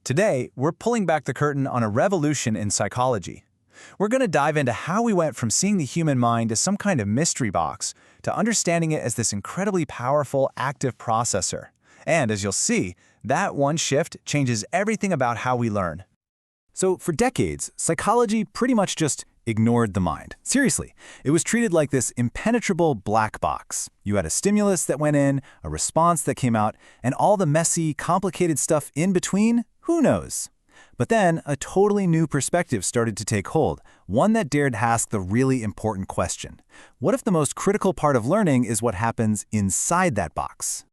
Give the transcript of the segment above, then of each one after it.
Today, we're pulling back the curtain on a revolution in psychology. We're going to dive into how we went from seeing the human mind as some kind of mystery box to understanding it as this incredibly powerful, active processor. And as you'll see, that one shift changes everything about how we learn. So for decades, psychology pretty much just ignored the mind. Seriously, it was treated like this impenetrable black box. You had a stimulus that went in, a response that came out, and all the messy, complicated stuff in between, who knows? But then, a totally new perspective started to take hold, one that dared ask the really important question. What if the most critical part of learning is what happens inside that box?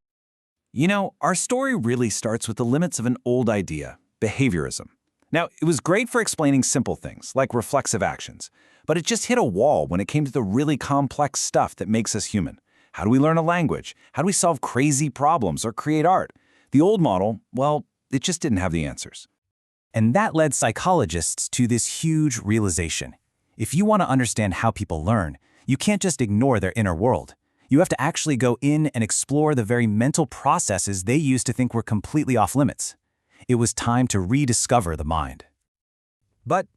You know, our story really starts with the limits of an old idea, behaviorism. Now, it was great for explaining simple things, like reflexive actions, but it just hit a wall when it came to the really complex stuff that makes us human. How do we learn a language? How do we solve crazy problems or create art? The old model, well, it just didn't have the answers. And that led psychologists to this huge realization. If you want to understand how people learn, you can't just ignore their inner world. You have to actually go in and explore the very mental processes they used to think were completely off limits. It was time to rediscover the mind. But,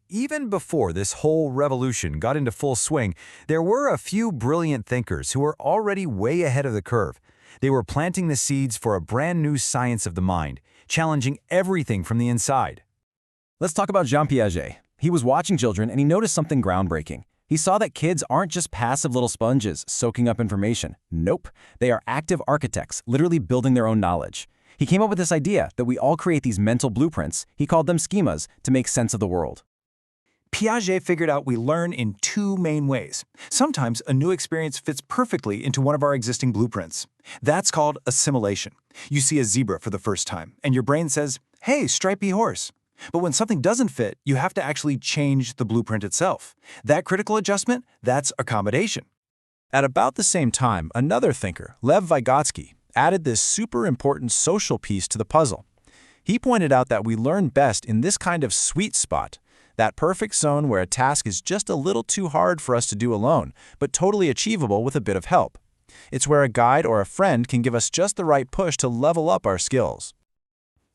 even before this whole revolution got into full swing, there were a few brilliant thinkers who were already way ahead of the curve. They were planting the seeds for a brand new science of the mind, challenging everything from the inside. Let's talk about Jean Piaget. He was watching children and he noticed something groundbreaking. He saw that kids aren't just passive little sponges soaking up information. Nope, they are active architects, literally building their own knowledge. He came up with this idea that we all create these mental blueprints, he called them schemas, to make sense of the world. Piaget figured out we learn in two main ways. Sometimes a new experience fits perfectly into one of our existing blueprints. That's called assimilation. You see a zebra for the first time, and your brain says, "Hey, stripy horse." But when something doesn't fit, you have to actually change the blueprint itself. That critical adjustment, that's accommodation. At about the same time, another thinker, Lev Vygotsky, added this super important social piece to the puzzle. He pointed out that we learn best in this kind of sweet spot, that perfect zone where a task is just a little too hard for us to do alone, but totally achievable with a bit of help. It's where a guide or a friend can give us just the right push to level up our skills.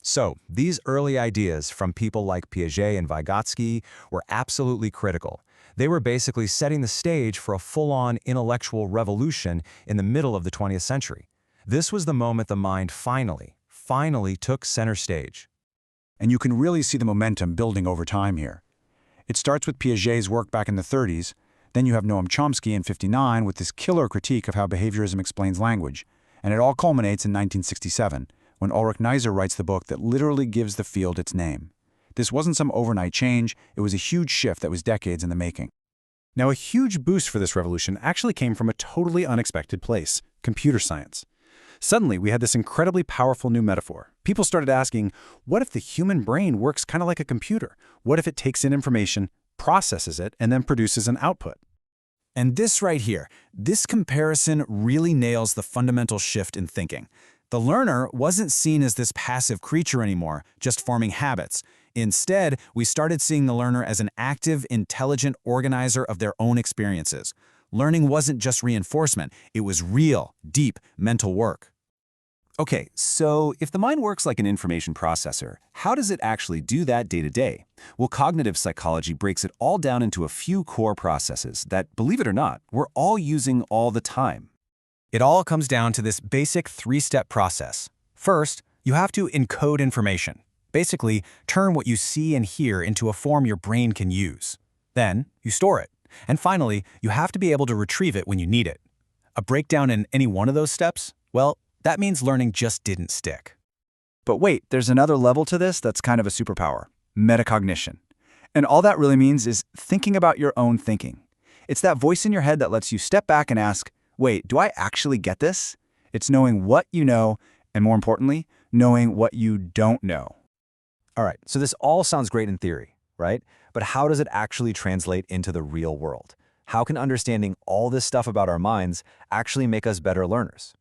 So, these early ideas from people like Piaget and Vygotsky were absolutely critical. They were basically setting the stage for a full-on intellectual revolution in the middle of the 20th century. This was the moment the mind finally took center stage. And you can really see the momentum building over time here. It starts with Piaget's work back in the 30s, then you have Noam Chomsky in '59 with this killer critique of how behaviorism explains language, and it all culminates in 1967, when Ulrich Neisser writes the book that literally gives the field its name. This wasn't some overnight change, it was a huge shift that was decades in the making. Now, a huge boost for this revolution actually came from a totally unexpected place: computer science. Suddenly, we had this incredibly powerful new metaphor. People started asking, what if the human brain works kind of like a computer? What if it takes in information, processes it, and then produces an output? And this right here, this comparison really nails the fundamental shift in thinking. The learner wasn't seen as this passive creature anymore, just forming habits. Instead, we started seeing the learner as an active, intelligent organizer of their own experiences. Learning wasn't just reinforcement, it was real, deep mental work. Okay, so if the mind works like an information processor, how does it actually do that day to day? Well, cognitive psychology breaks it all down into a few core processes that, believe it or not, we're all using all the time. It all comes down to this basic three-step process. First, you have to encode information. Basically, turn what you see and hear into a form your brain can use. Then, you store it. And finally, you have to be able to retrieve it when you need it. A breakdown in any one of those steps? Well, that means learning just didn't stick. But wait, there's another level to this that's kind of a superpower: metacognition. And all that really means is thinking about your own thinking. It's that voice in your head that lets you step back and ask, wait, do I actually get this? It's knowing what you know, and more importantly, knowing what you don't know. All right, so this all sounds great in theory, right? But how does it actually translate into the real world? How can understanding all this stuff about our minds actually make us better learners?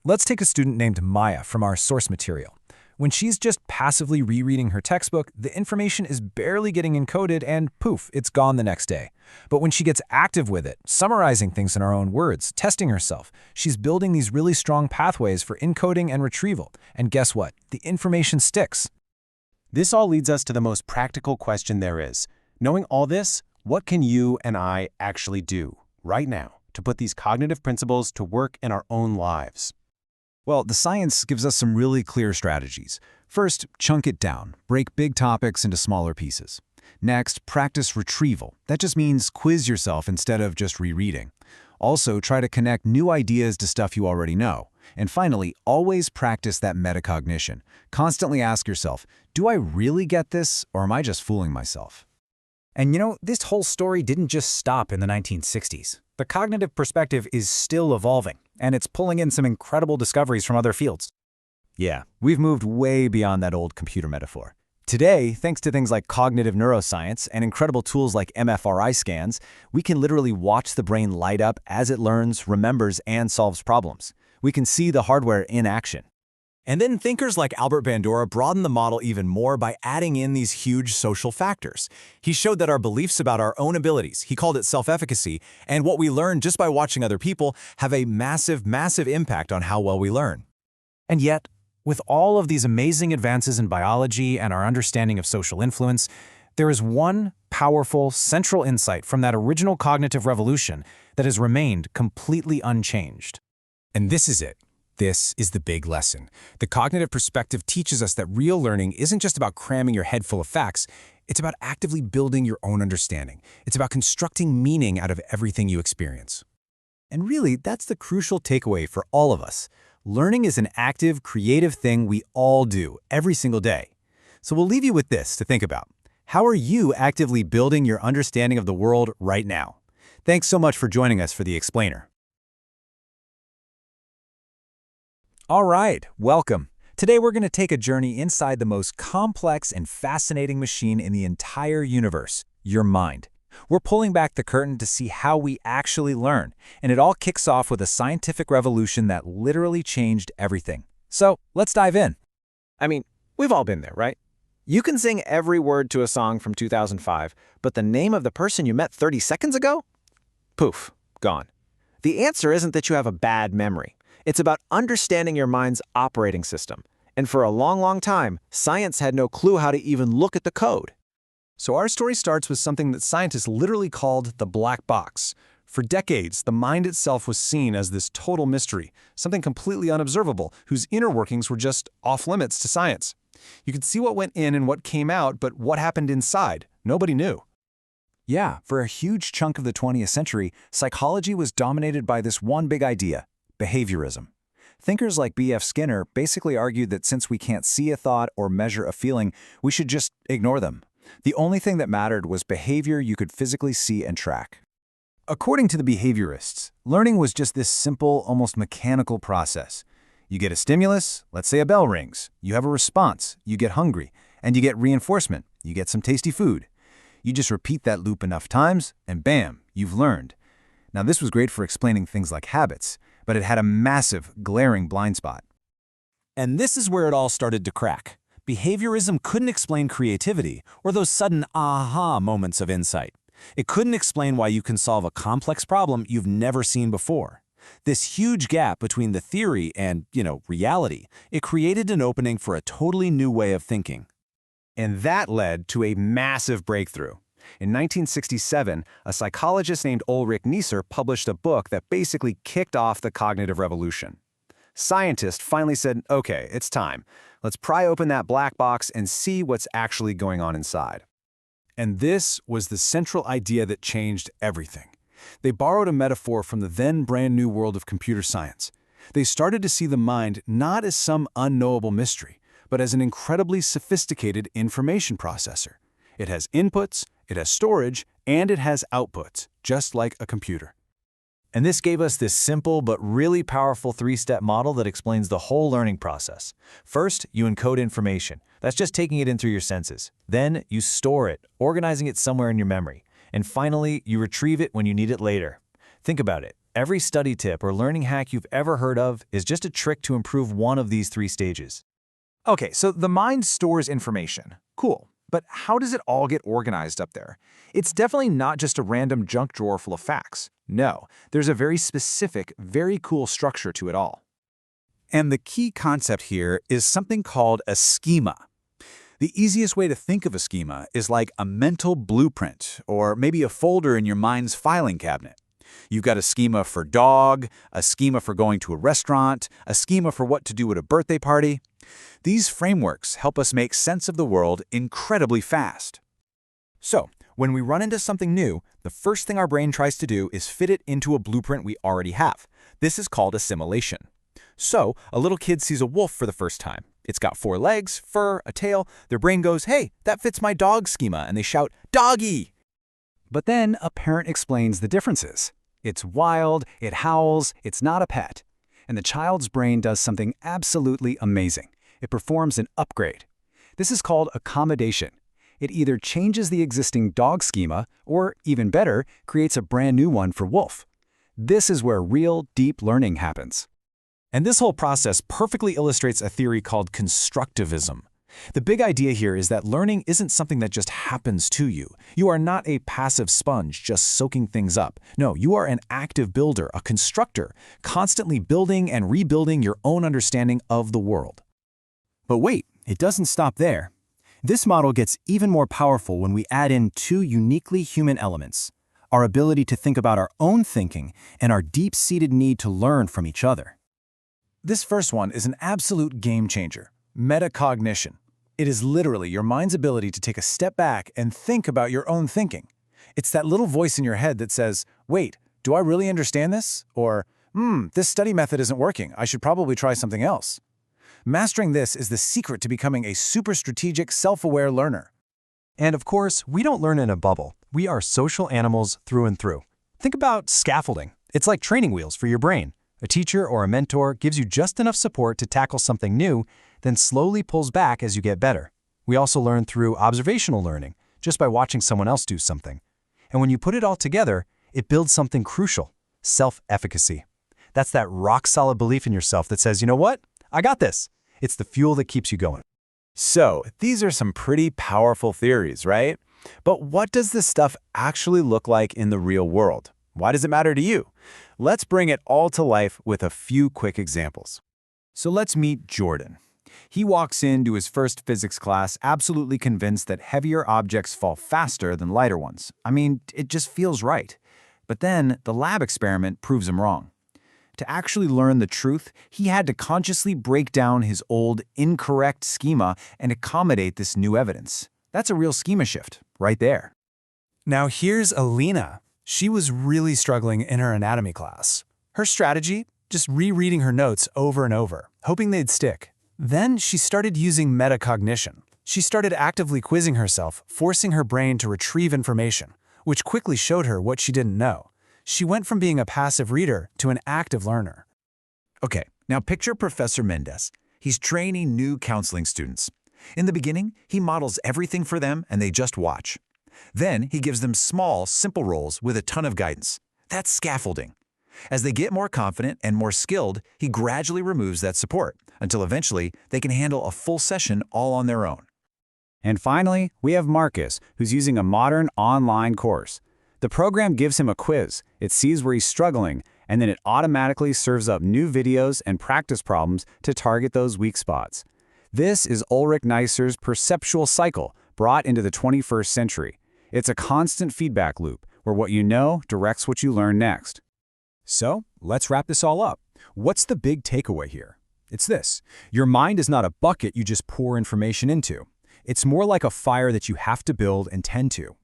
Let's take a student named Maya from our source material. When she's just passively rereading her textbook, the information is barely getting encoded and poof, it's gone the next day. But when she gets active with it, summarizing things in her own words, testing herself, she's building these really strong pathways for encoding and retrieval. And guess what? The information sticks. This all leads us to the most practical question there is. Knowing all this, what can you and I actually do right now to put these cognitive principles to work in our own lives? Well, the science gives us some really clear strategies. First, chunk it down. Break big topics into smaller pieces. Next, practice retrieval. That just means quiz yourself instead of just rereading. Also, try to connect new ideas to stuff you already know. And finally, always practice that metacognition. Constantly ask yourself, do I really get this, or am I just fooling myself? And you know, this whole story didn't just stop in the 1960s. The cognitive perspective is still evolving, and it's pulling in some incredible discoveries from other fields. Yeah, we've moved way beyond that old computer metaphor. Today, thanks to things like cognitive neuroscience and incredible tools like MFRI scans, we can literally watch the brain light up as it learns, remembers, and solves problems. We can see the hardware in action. And then thinkers like Albert Bandura broadened the model even more by adding in these huge social factors. He showed that our beliefs about our own abilities, he called it self-efficacy, and what we learn just by watching other people have a massive, massive impact on how well we learn. And yet, with all of these amazing advances in biology and our understanding of social influence, there is one powerful, central insight from that original cognitive revolution that has remained completely unchanged. And this is it. This is the big lesson. The cognitive perspective teaches us that real learning isn't just about cramming your head full of facts. It's about actively building your own understanding. It's about constructing meaning out of everything you experience. And really, that's the crucial takeaway for all of us. Learning is an active, creative thing we all do every single day. So we'll leave you with this to think about. How are you actively building your understanding of the world right now? Thanks so much for joining us for The Explainer. All right, welcome. Today we're going to take a journey inside the most complex and fascinating machine in the entire universe, your mind. We're pulling back the curtain to see how we actually learn, and it all kicks off with a scientific revolution that literally changed everything. So, let's dive in. I mean, we've all been there, right? You can sing every word to a song from 2005, but the name of the person you met 30 seconds ago? Poof, gone. The answer isn't that you have a bad memory. It's about understanding your mind's operating system. And for a long, long time, science had no clue how to even look at the code. So our story starts with something that scientists literally called the black box. For decades, the mind itself was seen as this total mystery, something completely unobservable, whose inner workings were just off-limits to science. You could see what went in and what came out, but what happened inside, nobody knew. Yeah, for a huge chunk of the 20th century, psychology was dominated by this one big idea: behaviorism. Thinkers like B.F. Skinner basically argued that since we can't see a thought or measure a feeling, we should just ignore them. The only thing that mattered was behavior you could physically see and track. According to the behaviorists, learning was just this simple, almost mechanical process. You get a stimulus, let's say a bell rings, you have a response, you get hungry, and you get reinforcement, you get some tasty food. You just repeat that loop enough times, and bam, you've learned. Now this was great for explaining things like habits, but it had a massive, glaring blind spot. And this is where it all started to crack. Behaviorism couldn't explain creativity or those sudden aha moments of insight. It couldn't explain why you can solve a complex problem you've never seen before. This huge gap between the theory and, reality, it created an opening for a totally new way of thinking. And that led to a massive breakthrough. In 1967, a psychologist named Ulrich Neisser published a book that basically kicked off the cognitive revolution. Scientists finally said, okay, it's time. Let's pry open that black box and see what's actually going on inside. And this was the central idea that changed everything. They borrowed a metaphor from the then brand new world of computer science. They started to see the mind not as some unknowable mystery, but as an incredibly sophisticated information processor. It has inputs, it has storage, and it has outputs, just like a computer. And this gave us this simple but really powerful three-step model that explains the whole learning process. First, you encode information. That's just taking it in through your senses. Then, you store it, organizing it somewhere in your memory. And finally, you retrieve it when you need it later. Think about it. Every study tip or learning hack you've ever heard of is just a trick to improve one of these three stages. Okay, so the mind stores information. Cool. But how does it all get organized up there? It's definitely not just a random junk drawer full of facts. No, there's a very specific, very cool structure to it all. And the key concept here is something called a schema. The easiest way to think of a schema is like a mental blueprint, or maybe a folder in your mind's filing cabinet. You've got a schema for dog, a schema for going to a restaurant, a schema for what to do at a birthday party. These frameworks help us make sense of the world incredibly fast. So, when we run into something new, the first thing our brain tries to do is fit it into a blueprint we already have. This is called assimilation. So, a little kid sees a wolf for the first time. It's got 4 legs, fur, a tail. Their brain goes, "Hey, that fits my dog schema," and they shout, "Doggy!" But then a parent explains the differences. It's wild, it howls, it's not a pet. And the child's brain does something absolutely amazing. It performs an upgrade. This is called accommodation. It either changes the existing dog schema, or, even better, creates a brand new one for wolf. This is where real, deep learning happens. And this whole process perfectly illustrates a theory called constructivism. The big idea here is that learning isn't something that just happens to you. You are not a passive sponge just soaking things up. No, you are an active builder, a constructor, constantly building and rebuilding your own understanding of the world. But wait, it doesn't stop there. This model gets even more powerful when we add in 2 uniquely human elements: our ability to think about our own thinking and our deep-seated need to learn from each other. This first one is an absolute game changer: metacognition. It is literally your mind's ability to take a step back and think about your own thinking. It's that little voice in your head that says, "Wait, do I really understand this?" Or, "This study method isn't working. I should probably try something else." Mastering this is the secret to becoming a super strategic, self-aware learner. And of course, we don't learn in a bubble. We are social animals through and through. Think about scaffolding. It's like training wheels for your brain. A teacher or a mentor gives you just enough support to tackle something new, then slowly pulls back as you get better. We also learn through observational learning, just by watching someone else do something. And when you put it all together, it builds something crucial: self-efficacy. That's that rock-solid belief in yourself that says, "You know what? I got this." It's the fuel that keeps you going. So, these are some pretty powerful theories, right? But what does this stuff actually look like in the real world? Why does it matter to you? Let's bring it all to life with a few quick examples. So let's meet Jordan. He walks into his first physics class absolutely convinced that heavier objects fall faster than lighter ones. I mean, it just feels right. But then the lab experiment proves him wrong. To actually learn the truth, he had to consciously break down his old, incorrect schema and accommodate this new evidence. That's a real schema shift, right there. Now here's Alina. She was really struggling in her anatomy class. Her strategy? Just rereading her notes over and over, hoping they'd stick. Then she started using metacognition. She started actively quizzing herself, forcing her brain to retrieve information, which quickly showed her what she didn't know. She went from being a passive reader to an active learner. Okay, now picture Professor Mendez. He's training new counseling students. In the beginning, he models everything for them and they just watch. Then he gives them small, simple roles with a ton of guidance. That's scaffolding. As they get more confident and more skilled, he gradually removes that support until eventually they can handle a full session all on their own. And finally, we have Marcus, who's using a modern online course. The program gives him a quiz, it sees where he's struggling, and then it automatically serves up new videos and practice problems to target those weak spots. This is Ulrich Neisser's perceptual cycle brought into the 21st century. It's a constant feedback loop where what you know directs what you learn next. So, let's wrap this all up. What's the big takeaway here? It's this: your mind is not a bucket you just pour information into. It's more like a fire that you have to build and tend to.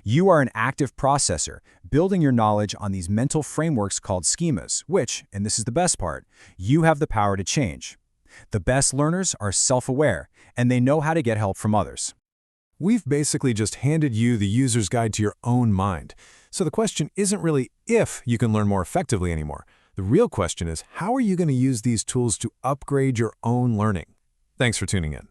You are an active processor, building your knowledge on these mental frameworks called schemas, which, and this is the best part, you have the power to change. The best learners are self-aware, and they know how to get help from others. We've basically just handed you the user's guide to your own mind. So the question isn't really if you can learn more effectively anymore. The real question is, how are you going to use these tools to upgrade your own learning? Thanks for tuning in.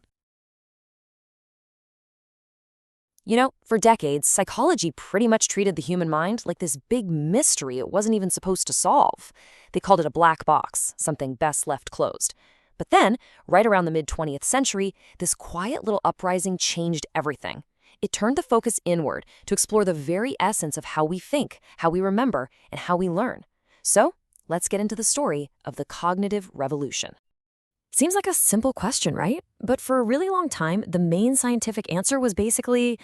You know, for decades, psychology pretty much treated the human mind like this big mystery it wasn't even supposed to solve. They called it a black box, something best left closed. But then, right around the mid-20th century, this quiet little uprising changed everything. It turned the focus inward to explore the very essence of how we think, how we remember, and how we learn. So, let's get into the story of the cognitive revolution. Seems like a simple question, right? But for a really long time, the main scientific answer was basically,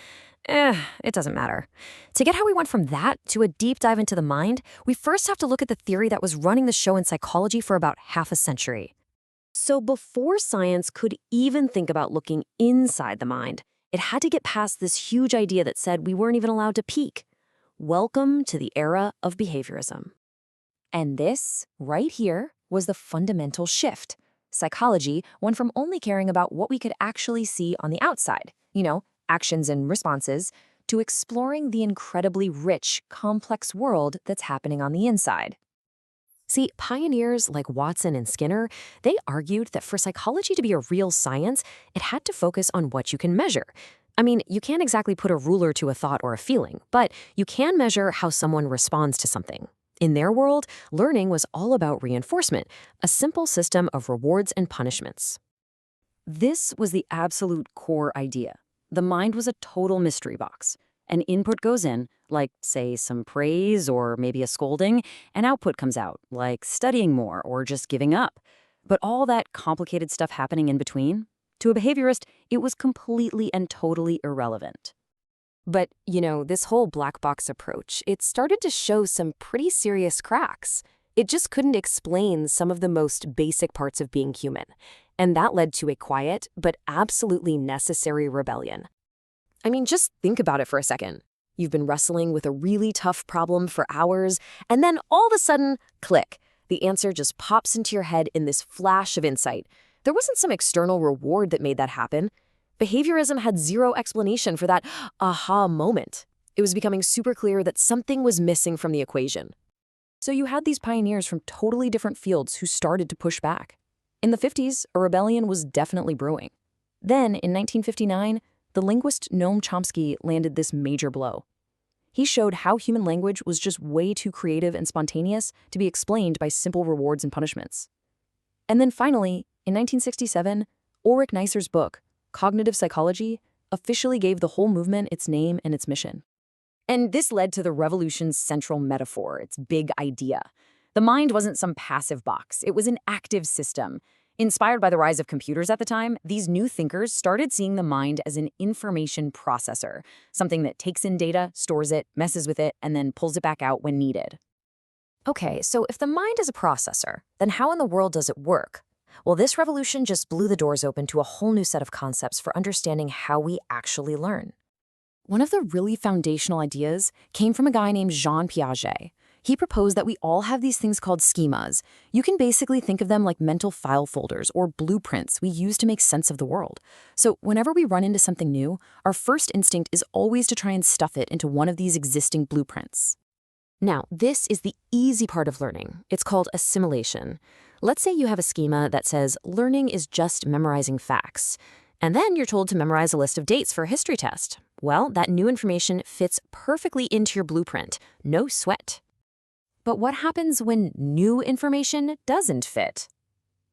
it doesn't matter. To get how we went from that to a deep dive into the mind, we first have to look at the theory that was running the show in psychology for about half a century. So before science could even think about looking inside the mind, it had to get past this huge idea that said we weren't even allowed to peek. Welcome to the era of behaviorism. And this, right here, was the fundamental shift. Psychology went from only caring about what we could actually see on the outside, actions and responses, to exploring the incredibly rich, complex world that's happening on the inside. See, pioneers like Watson and Skinner, they argued that for psychology to be a real science, it had to focus on what you can measure. I mean, you can't exactly put a ruler to a thought or a feeling, but you can measure how someone responds to something. In their world, learning was all about reinforcement, a simple system of rewards and punishments. This was the absolute core idea. The mind was a total mystery box. An input goes in, like, say, some praise or maybe a scolding, and output comes out, like studying more or just giving up. But all that complicated stuff happening in between, to a behaviorist, it was completely and totally irrelevant. But, this whole black box approach, it started to show some pretty serious cracks. It just couldn't explain some of the most basic parts of being human. And that led to a quiet, but absolutely necessary rebellion. I mean, just think about it for a second. You've been wrestling with a really tough problem for hours, and then all of a sudden, click, the answer just pops into your head in this flash of insight. There wasn't some external reward that made that happen. Behaviorism had zero explanation for that aha moment. It was becoming super clear that something was missing from the equation. So you had these pioneers from totally different fields who started to push back. In the 50s, a rebellion was definitely brewing. Then, in 1959, the linguist Noam Chomsky landed this major blow. He showed how human language was just way too creative and spontaneous to be explained by simple rewards and punishments. And then finally, in 1967, Ulrich Neisser's book, Cognitive Psychology, officially gave the whole movement its name and its mission. And this led to the revolution's central metaphor, its big idea. The mind wasn't some passive box, it was an active system. Inspired by the rise of computers at the time, these new thinkers started seeing the mind as an information processor, something that takes in data, stores it, messes with it, and then pulls it back out when needed. Okay, so if the mind is a processor, then how in the world does it work? Well, this revolution just blew the doors open to a whole new set of concepts for understanding how we actually learn. One of the really foundational ideas came from a guy named Jean Piaget. He proposed that we all have these things called schemas. You can basically think of them like mental file folders or blueprints we use to make sense of the world. So whenever we run into something new, our first instinct is always to try and stuff it into one of these existing blueprints. Now, this is the easy part of learning. It's called assimilation. Let's say you have a schema that says learning is just memorizing facts. And then you're told to memorize a list of dates for a history test. Well, that new information fits perfectly into your blueprint. No sweat. But what happens when new information doesn't fit?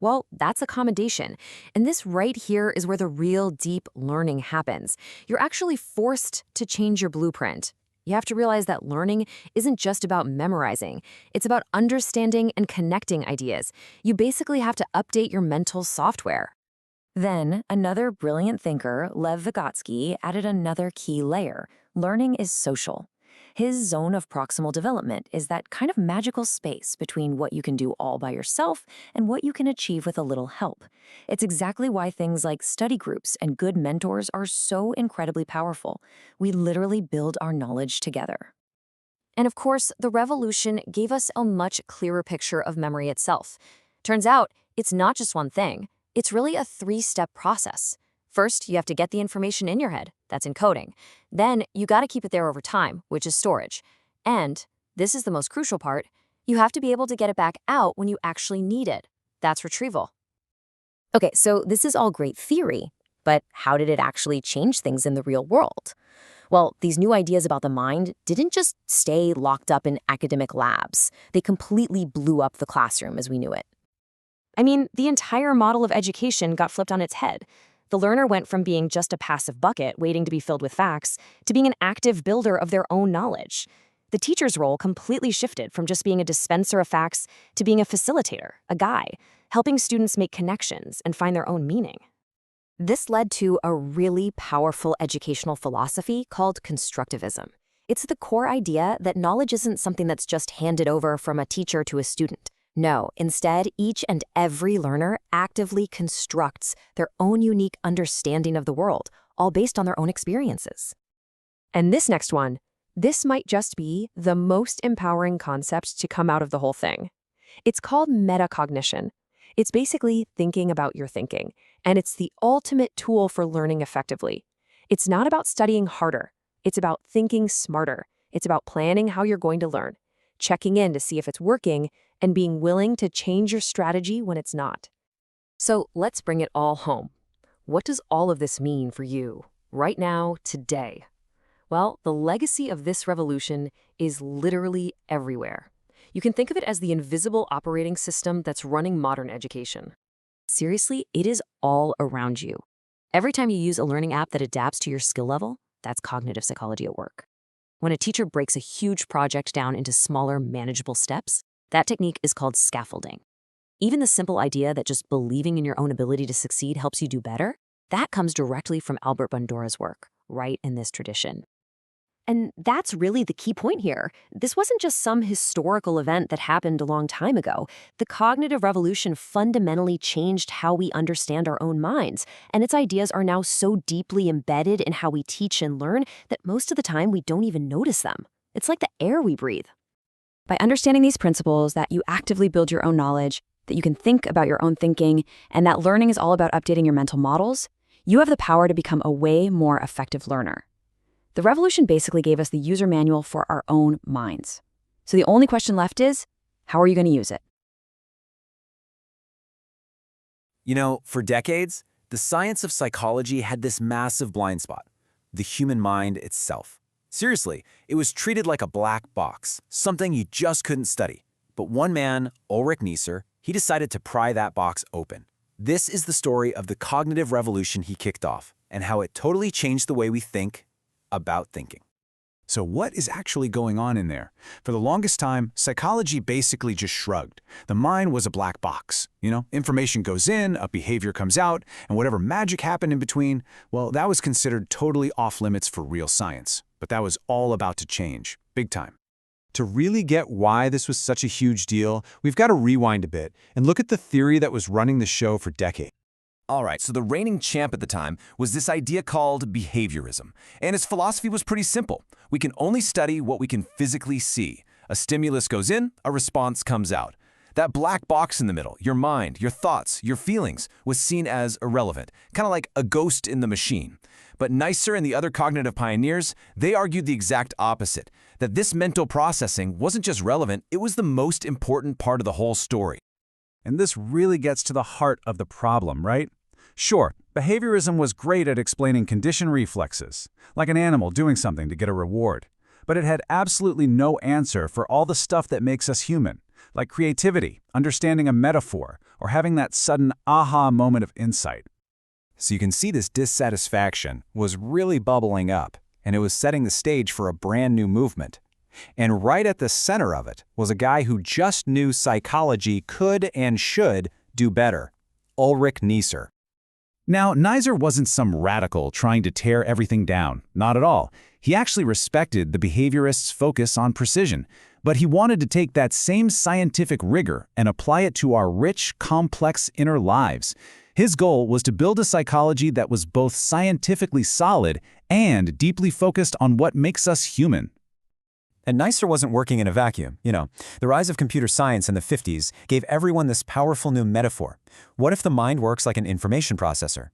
Well, that's accommodation. And this right here is where the real deep learning happens. You're actually forced to change your blueprint. You have to realize that learning isn't just about memorizing. It's about understanding and connecting ideas. You basically have to update your mental software. Then, another brilliant thinker, Lev Vygotsky, added another key layer. Learning is social. His zone of proximal development is that kind of magical space between what you can do all by yourself and what you can achieve with a little help. It's exactly why things like study groups and good mentors are so incredibly powerful. We literally build our knowledge together. And of course, the revolution gave us a much clearer picture of memory itself. Turns out, it's not just one thing. It's really a three-step process. First, you have to get the information in your head. That's encoding. Then, you got to keep it there over time, which is storage. And, this is the most crucial part, you have to be able to get it back out when you actually need it. That's retrieval. Okay, so this is all great theory, but how did it actually change things in the real world? Well, these new ideas about the mind didn't just stay locked up in academic labs. They completely blew up the classroom as we knew it. I mean, the entire model of education got flipped on its head. The learner went from being just a passive bucket waiting to be filled with facts to being an active builder of their own knowledge. The teacher's role completely shifted from just being a dispenser of facts to being a facilitator, a guide. helping students make connections and find their own meaning. This led to a really powerful educational philosophy called constructivism. It's the core idea that knowledge isn't something that's just handed over from a teacher to a student. No, instead, each and every learner actively constructs their own unique understanding of the world, all based on their own experiences. And this next one, this might just be the most empowering concept to come out of the whole thing. It's called metacognition. It's basically thinking about your thinking, and it's the ultimate tool for learning effectively. It's not about studying harder. It's about thinking smarter. It's about planning how you're going to learn, checking in to see if it's working, and being willing to change your strategy when it's not. So let's bring it all home. What does all of this mean for you, right now, today? Well, the legacy of this revolution is literally everywhere. You can think of it as the invisible operating system that's running modern education. Seriously, it is all around you. Every time you use a learning app that adapts to your skill level, that's cognitive psychology at work. When a teacher breaks a huge project down into smaller, manageable steps, that technique is called scaffolding. Even the simple idea that just believing in your own ability to succeed helps you do better, that comes directly from Albert Bandura's work, right in this tradition. And that's really the key point here. This wasn't just some historical event that happened a long time ago. The cognitive revolution fundamentally changed how we understand our own minds, and its ideas are now so deeply embedded in how we teach and learn that most of the time we don't even notice them. It's like the air we breathe. By understanding these principles, that you actively build your own knowledge, that you can think about your own thinking, and that learning is all about updating your mental models, you have the power to become a way more effective learner. The revolution basically gave us the user manual for our own minds. So the only question left is, how are you going to use it? You know, for decades, the science of psychology had this massive blind spot: the human mind itself. Seriously, it was treated like a black box, something you just couldn't study. But one man, Ulrich Neisser, he decided to pry that box open. This is the story of the cognitive revolution he kicked off, and how it totally changed the way we think about thinking. So what is actually going on in there? For the longest time, psychology basically just shrugged. The mind was a black box. Information goes in, a behavior comes out, and whatever magic happened in between, well, that was considered totally off limits for real science. But that was all about to change, big time. To really get why this was such a huge deal, we've got to rewind a bit and look at the theory that was running the show for decades. All right, so the reigning champ at the time was this idea called behaviorism, and its philosophy was pretty simple. We can only study what we can physically see. A stimulus goes in, a response comes out. That black box in the middle, your mind, your thoughts, your feelings, was seen as irrelevant, kind of like a ghost in the machine. But Neisser and the other cognitive pioneers, they argued the exact opposite, that this mental processing wasn't just relevant, it was the most important part of the whole story. And this really gets to the heart of the problem, right? Sure, behaviorism was great at explaining conditioned reflexes, like an animal doing something to get a reward. But it had absolutely no answer for all the stuff that makes us human, like creativity, understanding a metaphor, or having that sudden aha moment of insight. So you can see this dissatisfaction was really bubbling up, and it was setting the stage for a brand new movement. And right at the center of it was a guy who just knew psychology could and should do better: Ulrich Neisser. Now, Neisser wasn't some radical trying to tear everything down, not at all. He actually respected the behaviorists' focus on precision, but he wanted to take that same scientific rigor and apply it to our rich, complex inner lives. His goal was to build a psychology that was both scientifically solid and deeply focused on what makes us human. And Neisser wasn't working in a vacuum. The rise of computer science in the 50s gave everyone this powerful new metaphor. What if the mind works like an information processor?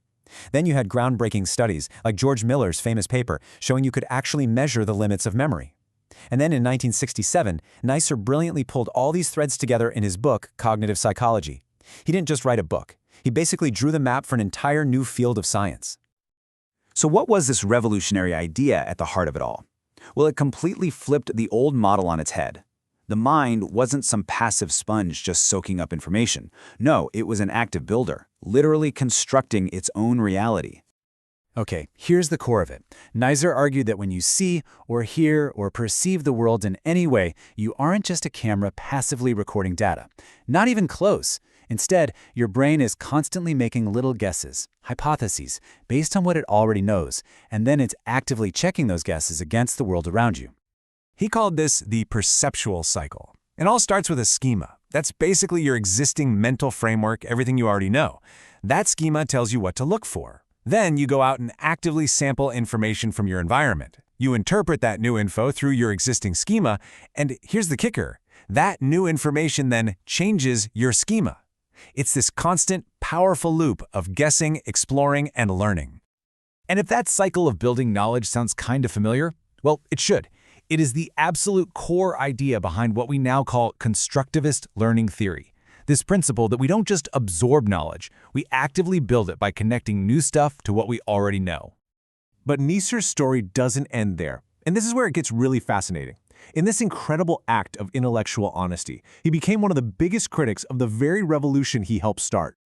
Then you had groundbreaking studies, like George Miller's famous paper, showing you could actually measure the limits of memory. And then in 1967, Neisser brilliantly pulled all these threads together in his book, Cognitive Psychology. He didn't just write a book. He basically drew the map for an entire new field of science. So what was this revolutionary idea at the heart of it all? Well, it completely flipped the old model on its head. The mind wasn't some passive sponge just soaking up information. No, it was an active builder, literally constructing its own reality. Okay, here's the core of it. Neisser argued that when you see or hear or perceive the world in any way, you aren't just a camera passively recording data. Not even close. Instead, your brain is constantly making little guesses, hypotheses, based on what it already knows, and then it's actively checking those guesses against the world around you. He called this the perceptual cycle. It all starts with a schema. That's basically your existing mental framework, everything you already know. That schema tells you what to look for. Then you go out and actively sample information from your environment. You interpret that new info through your existing schema, and here's the kicker. That new information then changes your schema. It's this constant, powerful loop of guessing, exploring, and learning. And if that cycle of building knowledge sounds kind of familiar, well, it should. It is the absolute core idea behind what we now call constructivist learning theory. This principle that we don't just absorb knowledge, we actively build it by connecting new stuff to what we already know. But Neisser's story doesn't end there, and this is where it gets really fascinating. In this incredible act of intellectual honesty, he became one of the biggest critics of the very revolution he helped start.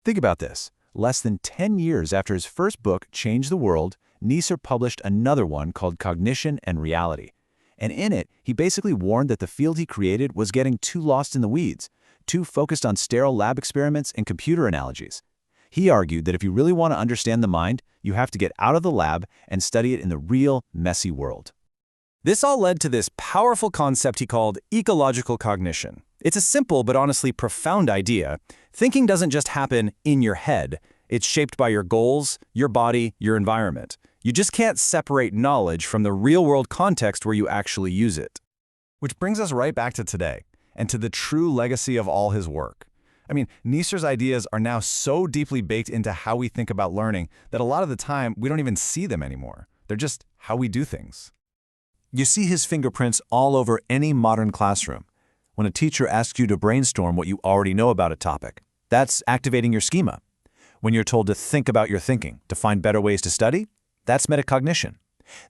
Think about this. Less than 10 years after his first book changed the world, Neisser published another one called Cognition and Reality. And in it, he basically warned that the field he created was getting too lost in the weeds, too focused on sterile lab experiments and computer analogies. He argued that if you really want to understand the mind, you have to get out of the lab and study it in the real, messy world. This all led to this powerful concept he called ecological cognition. It's a simple but honestly profound idea. Thinking doesn't just happen in your head. It's shaped by your goals, your body, your environment. You just can't separate knowledge from the real-world context where you actually use it. Which brings us right back to today, and to the true legacy of all his work. I mean, Neisser's ideas are now so deeply baked into how we think about learning that a lot of the time we don't even see them anymore. They're just how we do things. You see his fingerprints all over any modern classroom. When a teacher asks you to brainstorm what you already know about a topic, that's activating your schema. When you're told to think about your thinking, to find better ways to study, that's metacognition.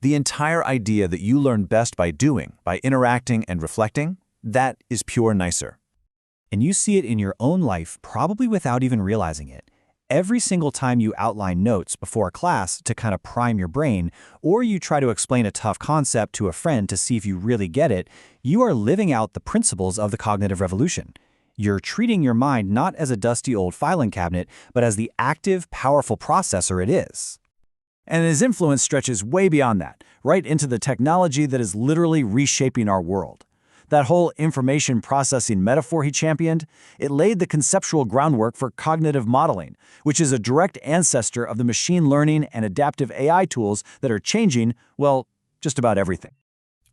The entire idea that you learn best by doing, by interacting and reflecting, that is pure Neisser. And you see it in your own life, probably without even realizing it. Every single time you outline notes before a class to kind of prime your brain, or you try to explain a tough concept to a friend to see if you really get it, you are living out the principles of the cognitive revolution. You're treating your mind not as a dusty old filing cabinet, but as the active, powerful processor it is. And his influence stretches way beyond that, right into the technology that is literally reshaping our world. That whole information processing metaphor he championed, it laid the conceptual groundwork for cognitive modeling, which is a direct ancestor of the machine learning and adaptive AI tools that are changing, well, just about everything.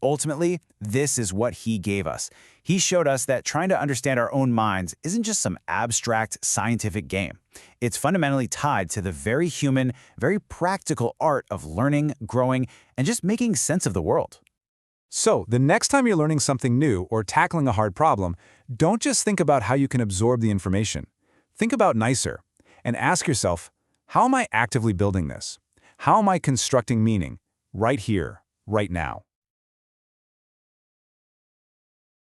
Ultimately, this is what he gave us. He showed us that trying to understand our own minds isn't just some abstract scientific game. It's fundamentally tied to the very human, very practical art of learning, growing, and just making sense of the world. So, the next time you're learning something new or tackling a hard problem, don't just think about how you can absorb the information. Think about Neisser and ask yourself, how am I actively building this? How am I constructing meaning right here, right now?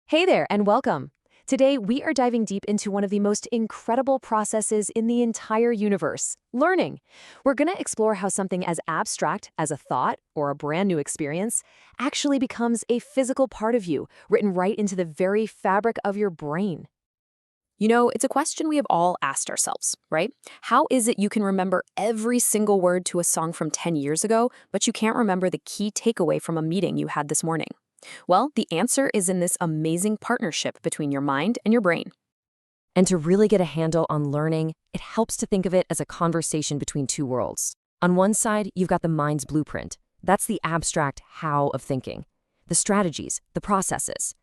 Hey there, and welcome. Today, we are diving deep into one of the most incredible processes in the entire universe, learning. We're going to explore how something as abstract as a thought or a brand new experience actually becomes a physical part of you, written right into the very fabric of your brain. You know, it's a question we have all asked ourselves, right? How is it you can remember every single word to a song from 10 years ago, but you can't remember the key takeaway from a meeting you had this morning? Well, the answer is in this amazing partnership between your mind and your brain. And to really get a handle on learning, it helps to think of it as a conversation between two worlds. On one side, you've got the mind's blueprint. That's the abstract how of thinking, the strategies, the processes.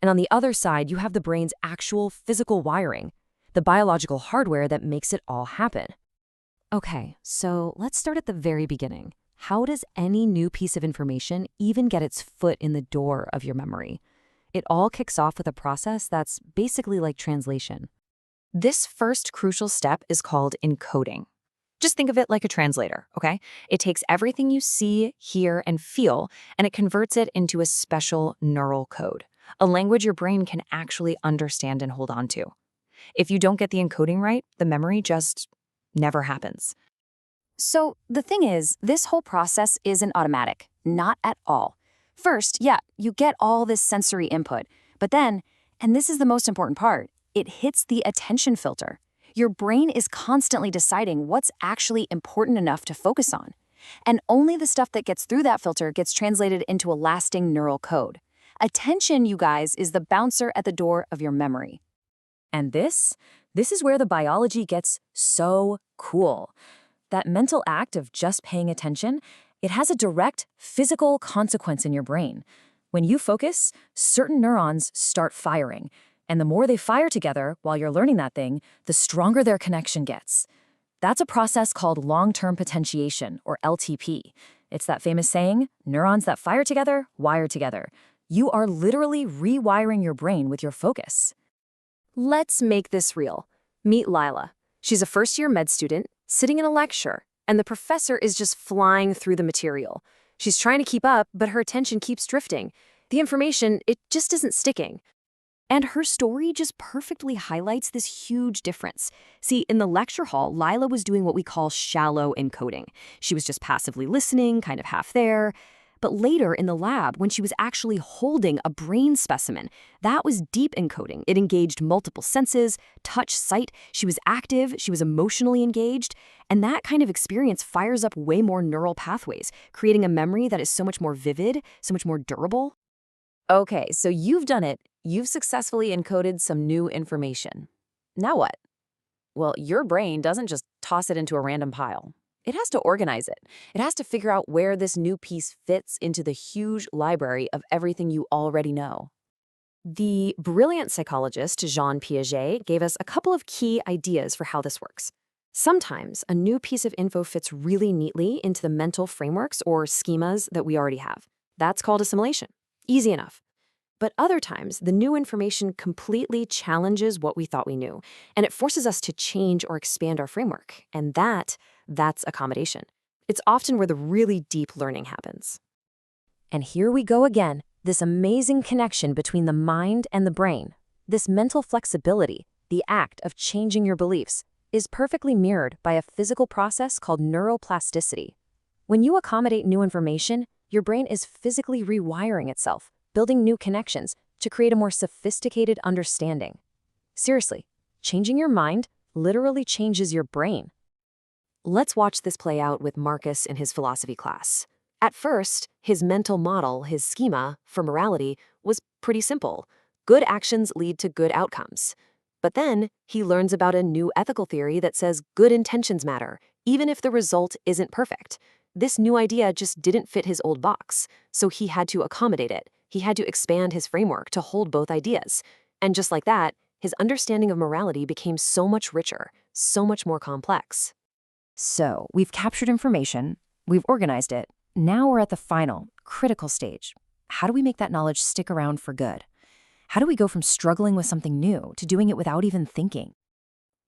And on the other side, you have the brain's actual physical wiring, the biological hardware that makes it all happen. Okay, so let's start at the very beginning. How does any new piece of information even get its foot in the door of your memory? It all kicks off with a process that's basically like translation. This first crucial step is called encoding. Just think of it like a translator, okay? It takes everything you see, hear, and feel, and it converts it into a special neural code, a language your brain can actually understand and hold on to. If you don't get the encoding right, the memory just never happens. So the thing is, this whole process isn't automatic, not at all. First, yeah, you get all this sensory input, but then, and this is the most important part, it hits the attention filter. Your brain is constantly deciding what's actually important enough to focus on. And only the stuff that gets through that filter gets translated into a lasting neural code. Attention, you guys, is the bouncer at the door of your memory. And this is where the biology gets so cool. That mental act of just paying attention, it has a direct physical consequence in your brain. When you focus, certain neurons start firing. And the more they fire together while you're learning that thing, the stronger their connection gets. That's a process called long-term potentiation, or LTP. It's that famous saying, neurons that fire together, wire together. You are literally rewiring your brain with your focus. Let's make this real. Meet Lila. She's a first-year med student, sitting in a lecture, and the professor is just flying through the material. She's trying to keep up, but her attention keeps drifting. The information, it just isn't sticking. And her story just perfectly highlights this huge difference. See, in the lecture hall, Lila was doing what we call shallow encoding. She was just passively listening, kind of half there. But later in the lab, when she was actually holding a brain specimen, that was deep encoding. It engaged multiple senses, touch, sight. She was active, she was emotionally engaged, and that kind of experience fires up way more neural pathways, creating a memory that is so much more vivid, so much more durable. Okay, so you've done it. You've successfully encoded some new information. Now what? Well, your brain doesn't just toss it into a random pile. It has to organize it. It has to figure out where this new piece fits into the huge library of everything you already know. The brilliant psychologist Jean Piaget gave us a couple of key ideas for how this works. Sometimes a new piece of info fits really neatly into the mental frameworks or schemas that we already have. That's called assimilation. Easy enough. But other times, the new information completely challenges what we thought we knew, and it forces us to change or expand our framework. And that's accommodation. It's often where the really deep learning happens. And here we go again, this amazing connection between the mind and the brain. This mental flexibility, the act of changing your beliefs, is perfectly mirrored by a physical process called neuroplasticity. When you accommodate new information, your brain is physically rewiring itself, building new connections to create a more sophisticated understanding. Seriously, changing your mind literally changes your brain. Let's watch this play out with Marcus in his philosophy class. At first, his mental model, his schema for morality, was pretty simple. Good actions lead to good outcomes. But then, he learns about a new ethical theory that says good intentions matter, even if the result isn't perfect. This new idea just didn't fit his old box, so he had to accommodate it. He had to expand his framework to hold both ideas. And just like that, his understanding of morality became so much richer, so much more complex. So, we've captured information, we've organized it, now we're at the final, critical stage. How do we make that knowledge stick around for good? How do we go from struggling with something new to doing it without even thinking?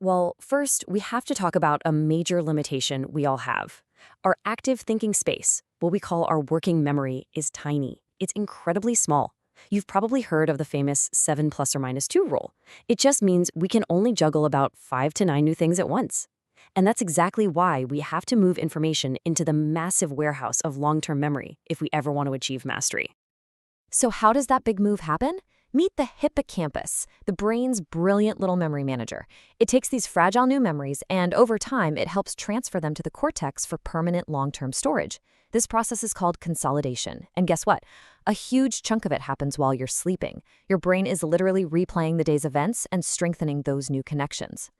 Well, first, we have to talk about a major limitation we all have. Our active thinking space, what we call our working memory, is tiny. It's incredibly small. You've probably heard of the famous 7 ± 2 rule. It just means we can only juggle about 5 to 9 new things at once. And that's exactly why we have to move information into the massive warehouse of long-term memory if we ever want to achieve mastery. So how does that big move happen? Meet the hippocampus, the brain's brilliant little memory manager. It takes these fragile new memories and over time it helps transfer them to the cortex for permanent long-term storage. This process is called consolidation. And guess what? A huge chunk of it happens while you're sleeping. Your brain is literally replaying the day's events and strengthening those new connections.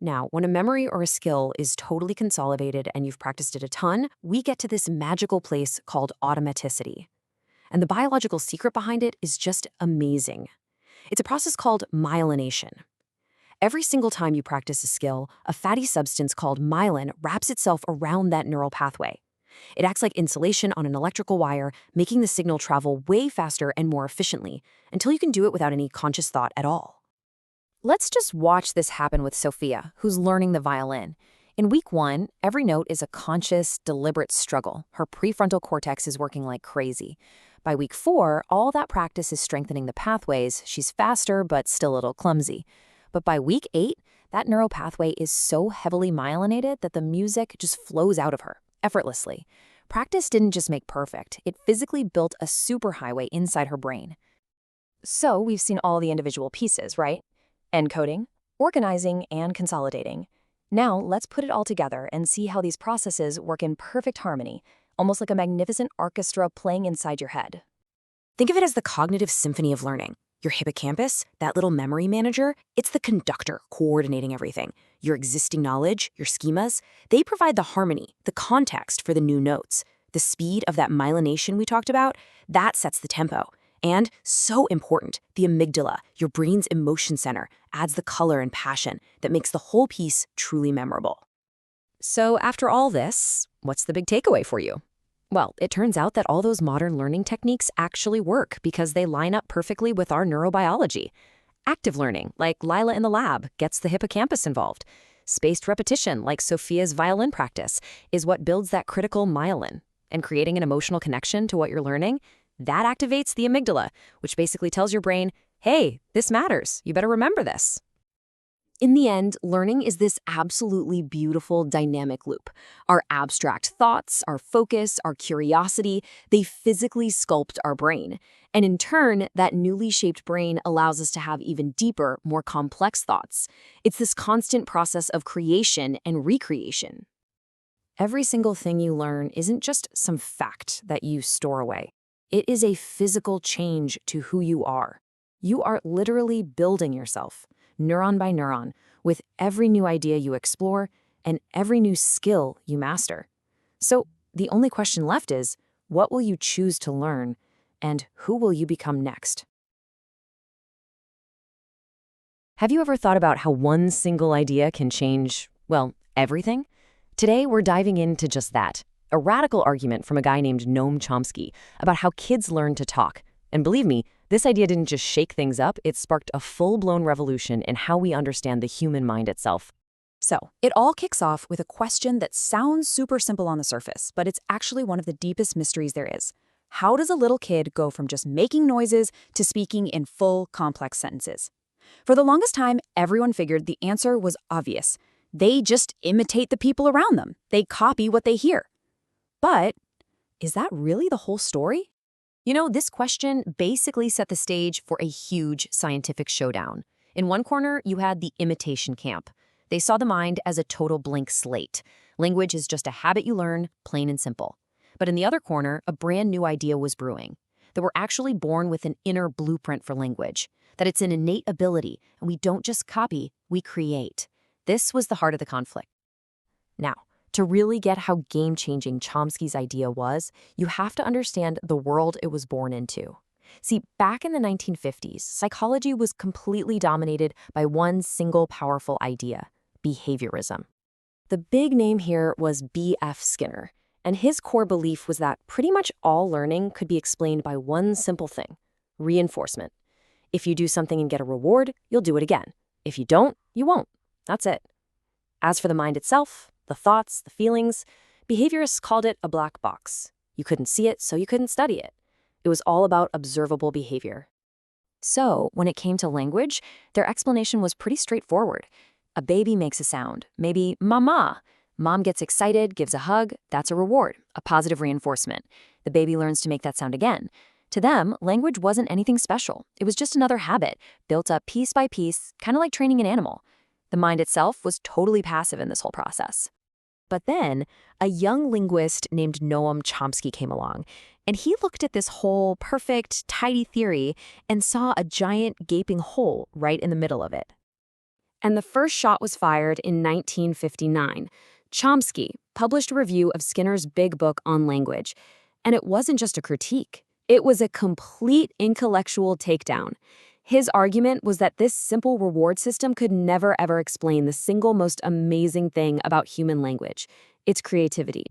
Now, when a memory or a skill is totally consolidated and you've practiced it a ton, we get to this magical place called automaticity. And the biological secret behind it is just amazing. It's a process called myelination. Every single time you practice a skill, a fatty substance called myelin wraps itself around that neural pathway. It acts like insulation on an electrical wire, making the signal travel way faster and more efficiently, until you can do it without any conscious thought at all. Let's just watch this happen with Sophia, who's learning the violin. In week 1, every note is a conscious, deliberate struggle. Her prefrontal cortex is working like crazy. By week 4, all that practice is strengthening the pathways. She's faster, but still a little clumsy. But by week 8, that neural pathway is so heavily myelinated that the music just flows out of her, effortlessly. Practice didn't just make perfect, it physically built a superhighway inside her brain. So we've seen all the individual pieces, right? Encoding, organizing, and consolidating. Now, let's put it all together and see how these processes work in perfect harmony, almost like a magnificent orchestra playing inside your head. Think of it as the cognitive symphony of learning. Your hippocampus, that little memory manager, it's the conductor coordinating everything. Your existing knowledge, your schemas, they provide the harmony, the context for the new notes. The speed of that myelination we talked about, that sets the tempo. And, so important, the amygdala, your brain's emotion center, adds the color and passion that makes the whole piece truly memorable. So after all this, what's the big takeaway for you? Well, it turns out that all those modern learning techniques actually work because they line up perfectly with our neurobiology. Active learning, like Lila in the lab, gets the hippocampus involved. Spaced repetition, like Sophia's violin practice, is what builds that critical myelin. And creating an emotional connection to what you're learning, that activates the amygdala, which basically tells your brain, hey, this matters, you better remember this. In the end, learning is this absolutely beautiful dynamic loop. Our abstract thoughts, our focus, our curiosity, they physically sculpt our brain. And in turn, that newly shaped brain allows us to have even deeper, more complex thoughts. It's this constant process of creation and recreation. Every single thing you learn isn't just some fact that you store away. It is a physical change to who you are. You are literally building yourself, neuron by neuron, with every new idea you explore and every new skill you master. So the only question left is, what will you choose to learn, and who will you become next? Have you ever thought about how one single idea can change, well, everything? Today, we're diving into just that, a radical argument from a guy named Noam Chomsky about how kids learn to talk. And believe me, this idea didn't just shake things up, it sparked a full-blown revolution in how we understand the human mind itself. So, it all kicks off with a question that sounds super simple on the surface, but it's actually one of the deepest mysteries there is. How does a little kid go from just making noises to speaking in full, complex sentences? For the longest time, everyone figured the answer was obvious. They just imitate the people around them. They copy what they hear. But is that really the whole story? You know, this question basically set the stage for a huge scientific showdown. In one corner, you had the imitation camp. They saw the mind as a total blank slate. Language is just a habit you learn, plain and simple. But in the other corner, a brand new idea was brewing. That we're actually born with an inner blueprint for language. That it's an innate ability, and we don't just copy, we create. This was the heart of the conflict. Now, to really get how game-changing Chomsky's idea was, you have to understand the world it was born into. See, back in the 1950s, psychology was completely dominated by one single powerful idea, behaviorism. The big name here was B.F. Skinner, and his core belief was that pretty much all learning could be explained by one simple thing, reinforcement. If you do something and get a reward, you'll do it again. If you don't, you won't. That's it. As for the mind itself, the thoughts, the feelings, behaviorists called it a black box. You couldn't see it, so you couldn't study it. It was all about observable behavior. So, when it came to language, their explanation was pretty straightforward. A baby makes a sound, maybe mama. Mom gets excited, gives a hug, that's a reward, a positive reinforcement. The baby learns to make that sound again. To them, language wasn't anything special. It was just another habit, built up piece by piece, kind of like training an animal. The mind itself was totally passive in this whole process. But then, a young linguist named Noam Chomsky came along, and he looked at this whole perfect, tidy theory and saw a giant gaping hole right in the middle of it. And the first shot was fired in 1959. Chomsky published a review of Skinner's big book on language, and it wasn't just a critique. It was a complete intellectual takedown. His argument was that this simple reward system could never ever explain the single most amazing thing about human language, its creativity.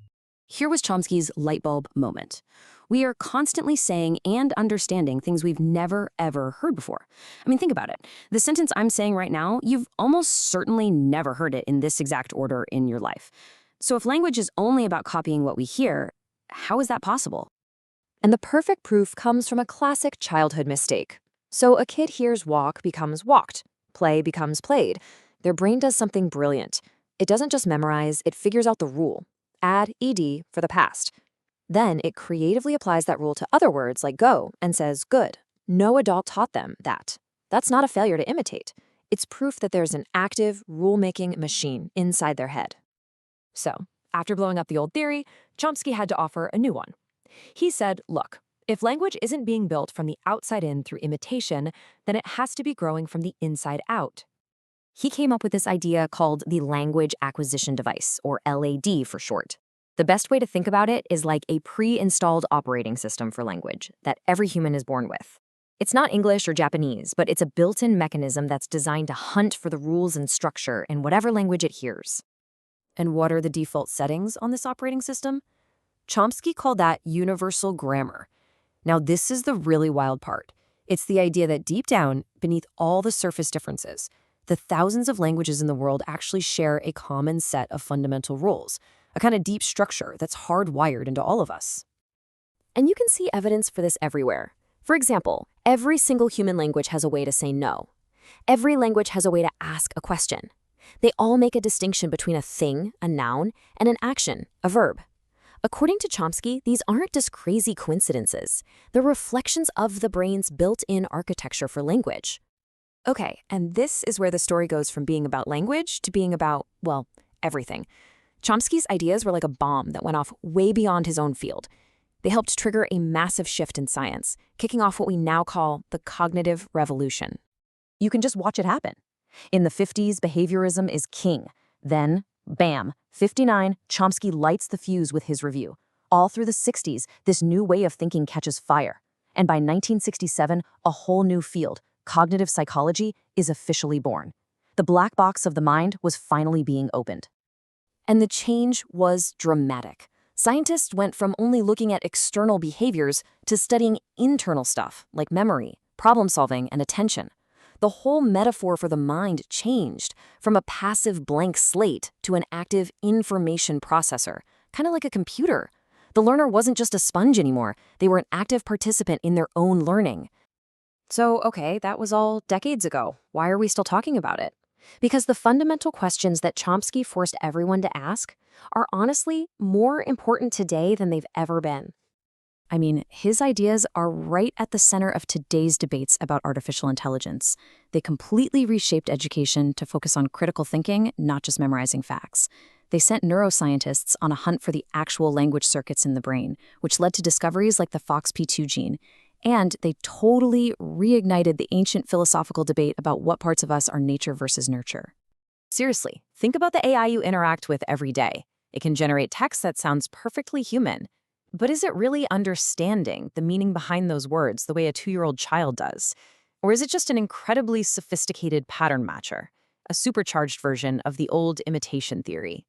Here was Chomsky's light bulb moment. We are constantly saying and understanding things we've never ever heard before. I mean, think about it. The sentence I'm saying right now, you've almost certainly never heard it in this exact order in your life. So if language is only about copying what we hear, how is that possible? And the perfect proof comes from a classic childhood mistake. So a kid hears walk becomes walked, play becomes played. Their brain does something brilliant. It doesn't just memorize, it figures out the rule. Add ed for the past. Then it creatively applies that rule to other words like go and says good. No adult taught them that. That's not a failure to imitate. It's proof that there's an active, rule-making machine inside their head. So, after blowing up the old theory, Chomsky had to offer a new one. He said, look, if language isn't being built from the outside in through imitation, then it has to be growing from the inside out. He came up with this idea called the Language Acquisition Device, or LAD for short. The best way to think about it is like a pre-installed operating system for language that every human is born with. It's not English or Japanese, but it's a built-in mechanism that's designed to hunt for the rules and structure in whatever language it hears. And what are the default settings on this operating system? Chomsky called that universal grammar. Now, this is the really wild part. It's the idea that deep down, beneath all the surface differences, the thousands of languages in the world actually share a common set of fundamental rules, a kind of deep structure that's hardwired into all of us. And you can see evidence for this everywhere. For example, every single human language has a way to say no. Every language has a way to ask a question. They all make a distinction between a thing, a noun, and an action, a verb. According to Chomsky, these aren't just crazy coincidences. They're reflections of the brain's built-in architecture for language. Okay, and this is where the story goes from being about language to being about, well, everything. Chomsky's ideas were like a bomb that went off way beyond his own field. They helped trigger a massive shift in science, kicking off what we now call the cognitive revolution. You can just watch it happen. In the 50s, behaviorism is king. Then, bam, 59, Chomsky lights the fuse with his review. All through the 60s, this new way of thinking catches fire. And by 1967, a whole new field, cognitive psychology, is officially born. The black box of the mind was finally being opened. And the change was dramatic. Scientists went from only looking at external behaviors to studying internal stuff, like memory, problem-solving, and attention. The whole metaphor for the mind changed from a passive blank slate to an active information processor, kind of like a computer. The learner wasn't just a sponge anymore. They were an active participant in their own learning. So, okay, that was all decades ago. Why are we still talking about it? Because the fundamental questions that Chomsky forced everyone to ask are honestly more important today than they've ever been. I mean, his ideas are right at the center of today's debates about artificial intelligence. They completely reshaped education to focus on critical thinking, not just memorizing facts. They sent neuroscientists on a hunt for the actual language circuits in the brain, which led to discoveries like the FOXP2 gene. And they totally reignited the ancient philosophical debate about what parts of us are nature versus nurture. Seriously, think about the AI you interact with every day. It can generate text that sounds perfectly human. But is it really understanding the meaning behind those words the way a 2-year-old child does? Or is it just an incredibly sophisticated pattern matcher, a supercharged version of the old imitation theory?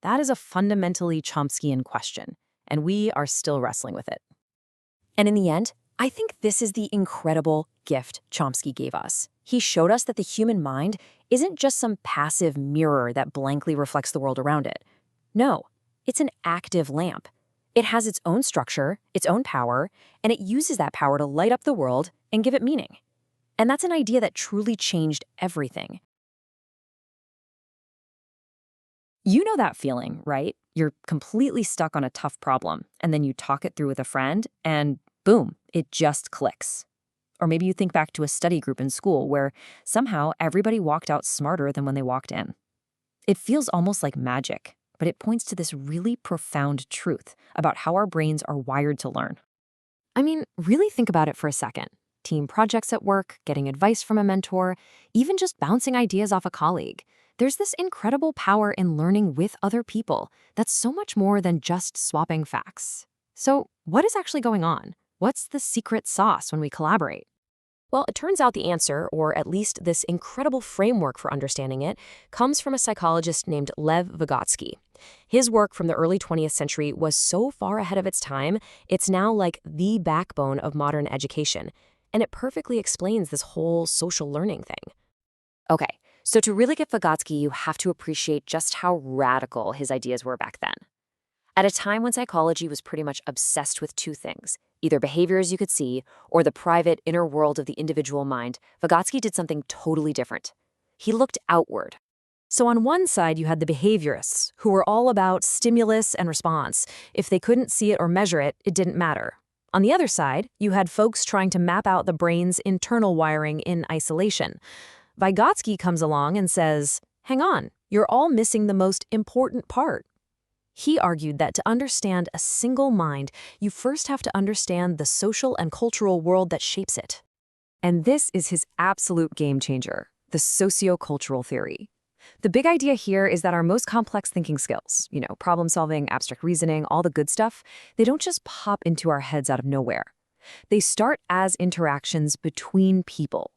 That is a fundamentally Chomskyan question, and we are still wrestling with it. And in the end, I think this is the incredible gift Chomsky gave us. He showed us that the human mind isn't just some passive mirror that blankly reflects the world around it. No, it's an active lamp. It has its own structure, its own power, and it uses that power to light up the world and give it meaning. And that's an idea that truly changed everything. You know that feeling, right? You're completely stuck on a tough problem, and then you talk it through with a friend, and boom, it just clicks. Or maybe you think back to a study group in school where somehow everybody walked out smarter than when they walked in. It feels almost like magic, but it points to this really profound truth about how our brains are wired to learn. I mean, really think about it for a second. Team projects at work, getting advice from a mentor, even just bouncing ideas off a colleague. There's this incredible power in learning with other people that's so much more than just swapping facts. So, what is actually going on? What's the secret sauce when we collaborate? Well, it turns out the answer, or at least this incredible framework for understanding it, comes from a psychologist named Lev Vygotsky. His work from the early 20th century was so far ahead of its time, it's now like the backbone of modern education, and it perfectly explains this whole social learning thing. Okay, so to really get Vygotsky, you have to appreciate just how radical his ideas were back then. At a time when psychology was pretty much obsessed with two things, either behaviors you could see or the private inner world of the individual mind, Vygotsky did something totally different. He looked outward. So on one side, you had the behaviorists, who were all about stimulus and response. If they couldn't see it or measure it, it didn't matter. On the other side, you had folks trying to map out the brain's internal wiring in isolation. Vygotsky comes along and says, hang on, you're all missing the most important part. He argued that to understand a single mind, you first have to understand the social and cultural world that shapes it. And this is his absolute game changer, the sociocultural theory. The big idea here is that our most complex thinking skills, problem solving, abstract reasoning, all the good stuff, they don't just pop into our heads out of nowhere. They start as interactions between people.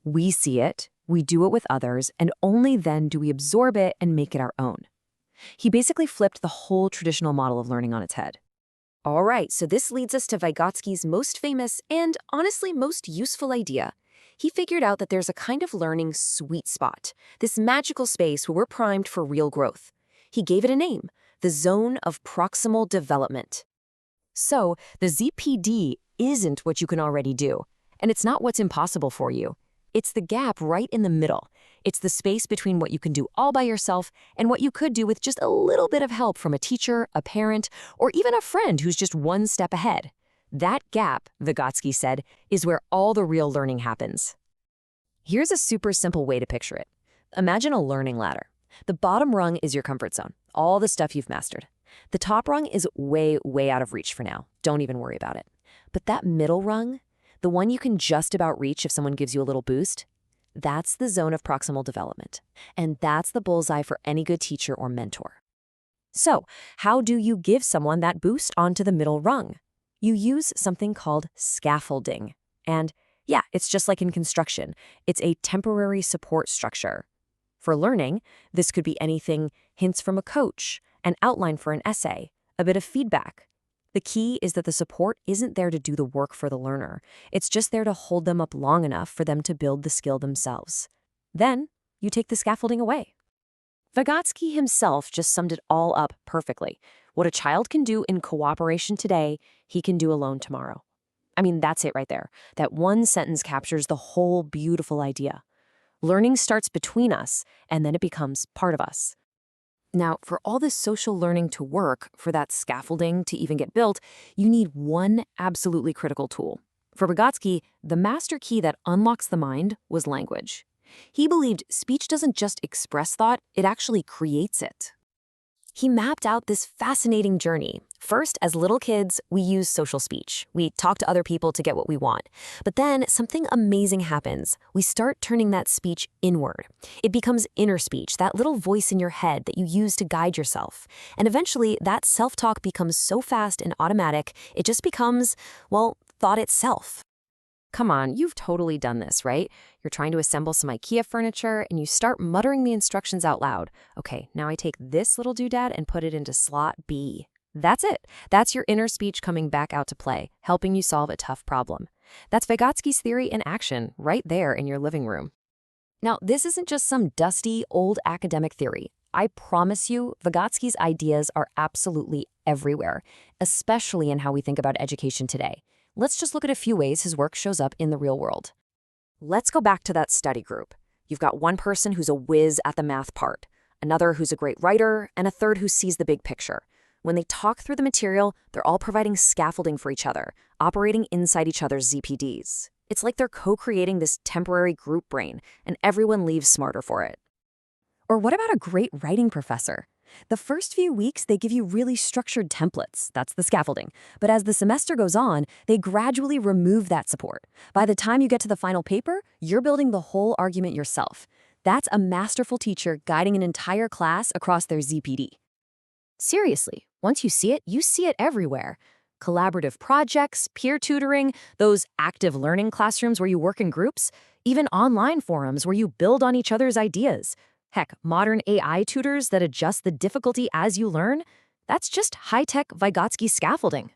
We see it, we do it with others, and only then do we absorb it and make it our own. He basically flipped the whole traditional model of learning on its head. All right, so this leads us to Vygotsky's most famous and, honestly, most useful idea. He figured out that there's a kind of learning sweet spot, this magical space where we're primed for real growth. He gave it a name, the zone of proximal development. So, the ZPD isn't what you can already do, and it's not what's impossible for you. It's the gap right in the middle. It's the space between what you can do all by yourself and what you could do with just a little bit of help from a teacher, a parent, or even a friend who's just one step ahead. That gap, Vygotsky said, is where all the real learning happens. Here's a super simple way to picture it. Imagine a learning ladder. The bottom rung is your comfort zone, all the stuff you've mastered. The top rung is way, way out of reach for now. Don't even worry about it. But that middle rung, the one you can just about reach if someone gives you a little boost, that's the zone of proximal development. And that's the bullseye for any good teacher or mentor. So, how do you give someone that boost onto the middle rung? You use something called scaffolding. And yeah, it's just like in construction. It's a temporary support structure. For learning, this could be anything: hints from a coach, an outline for an essay, a bit of feedback. The key is that the support isn't there to do the work for the learner. It's just there to hold them up long enough for them to build the skill themselves. Then, you take the scaffolding away. Vygotsky himself just summed it all up perfectly. What a child can do in cooperation today, he can do alone tomorrow. I mean, that's it right there. That one sentence captures the whole beautiful idea. Learning starts between us, and then it becomes part of us. Now, for all this social learning to work, for that scaffolding to even get built, you need one absolutely critical tool. For Vygotsky, the master key that unlocks the mind was language. He believed speech doesn't just express thought, it actually creates it. He mapped out this fascinating journey. First, as little kids, we use social speech. We talk to other people to get what we want. But then something amazing happens. We start turning that speech inward. It becomes inner speech, that little voice in your head that you use to guide yourself. And eventually, that self-talk becomes so fast and automatic, it just becomes, well, thought itself. Come on, you've totally done this, right? You're trying to assemble some IKEA furniture and you start muttering the instructions out loud. Okay, now I take this little doodad and put it into slot B. That's it. That's your inner speech coming back out to play, helping you solve a tough problem. That's Vygotsky's theory in action, right there in your living room. Now, this isn't just some dusty, old academic theory. I promise you, Vygotsky's ideas are absolutely everywhere, especially in how we think about education today. Let's just look at a few ways his work shows up in the real world. Let's go back to that study group. You've got one person who's a whiz at the math part, another who's a great writer, and a third who sees the big picture. When they talk through the material, they're all providing scaffolding for each other, operating inside each other's ZPDs. It's like they're co-creating this temporary group brain, and everyone leaves smarter for it. Or what about a great writing professor? The first few weeks, they give you really structured templates. That's the scaffolding. But as the semester goes on, they gradually remove that support. By the time you get to the final paper, you're building the whole argument yourself. That's a masterful teacher guiding an entire class across their ZPD. Seriously, once you see it everywhere. Collaborative projects, peer tutoring, those active learning classrooms where you work in groups, even online forums where you build on each other's ideas. Heck, modern AI tutors that adjust the difficulty as you learn, that's just high-tech Vygotsky scaffolding.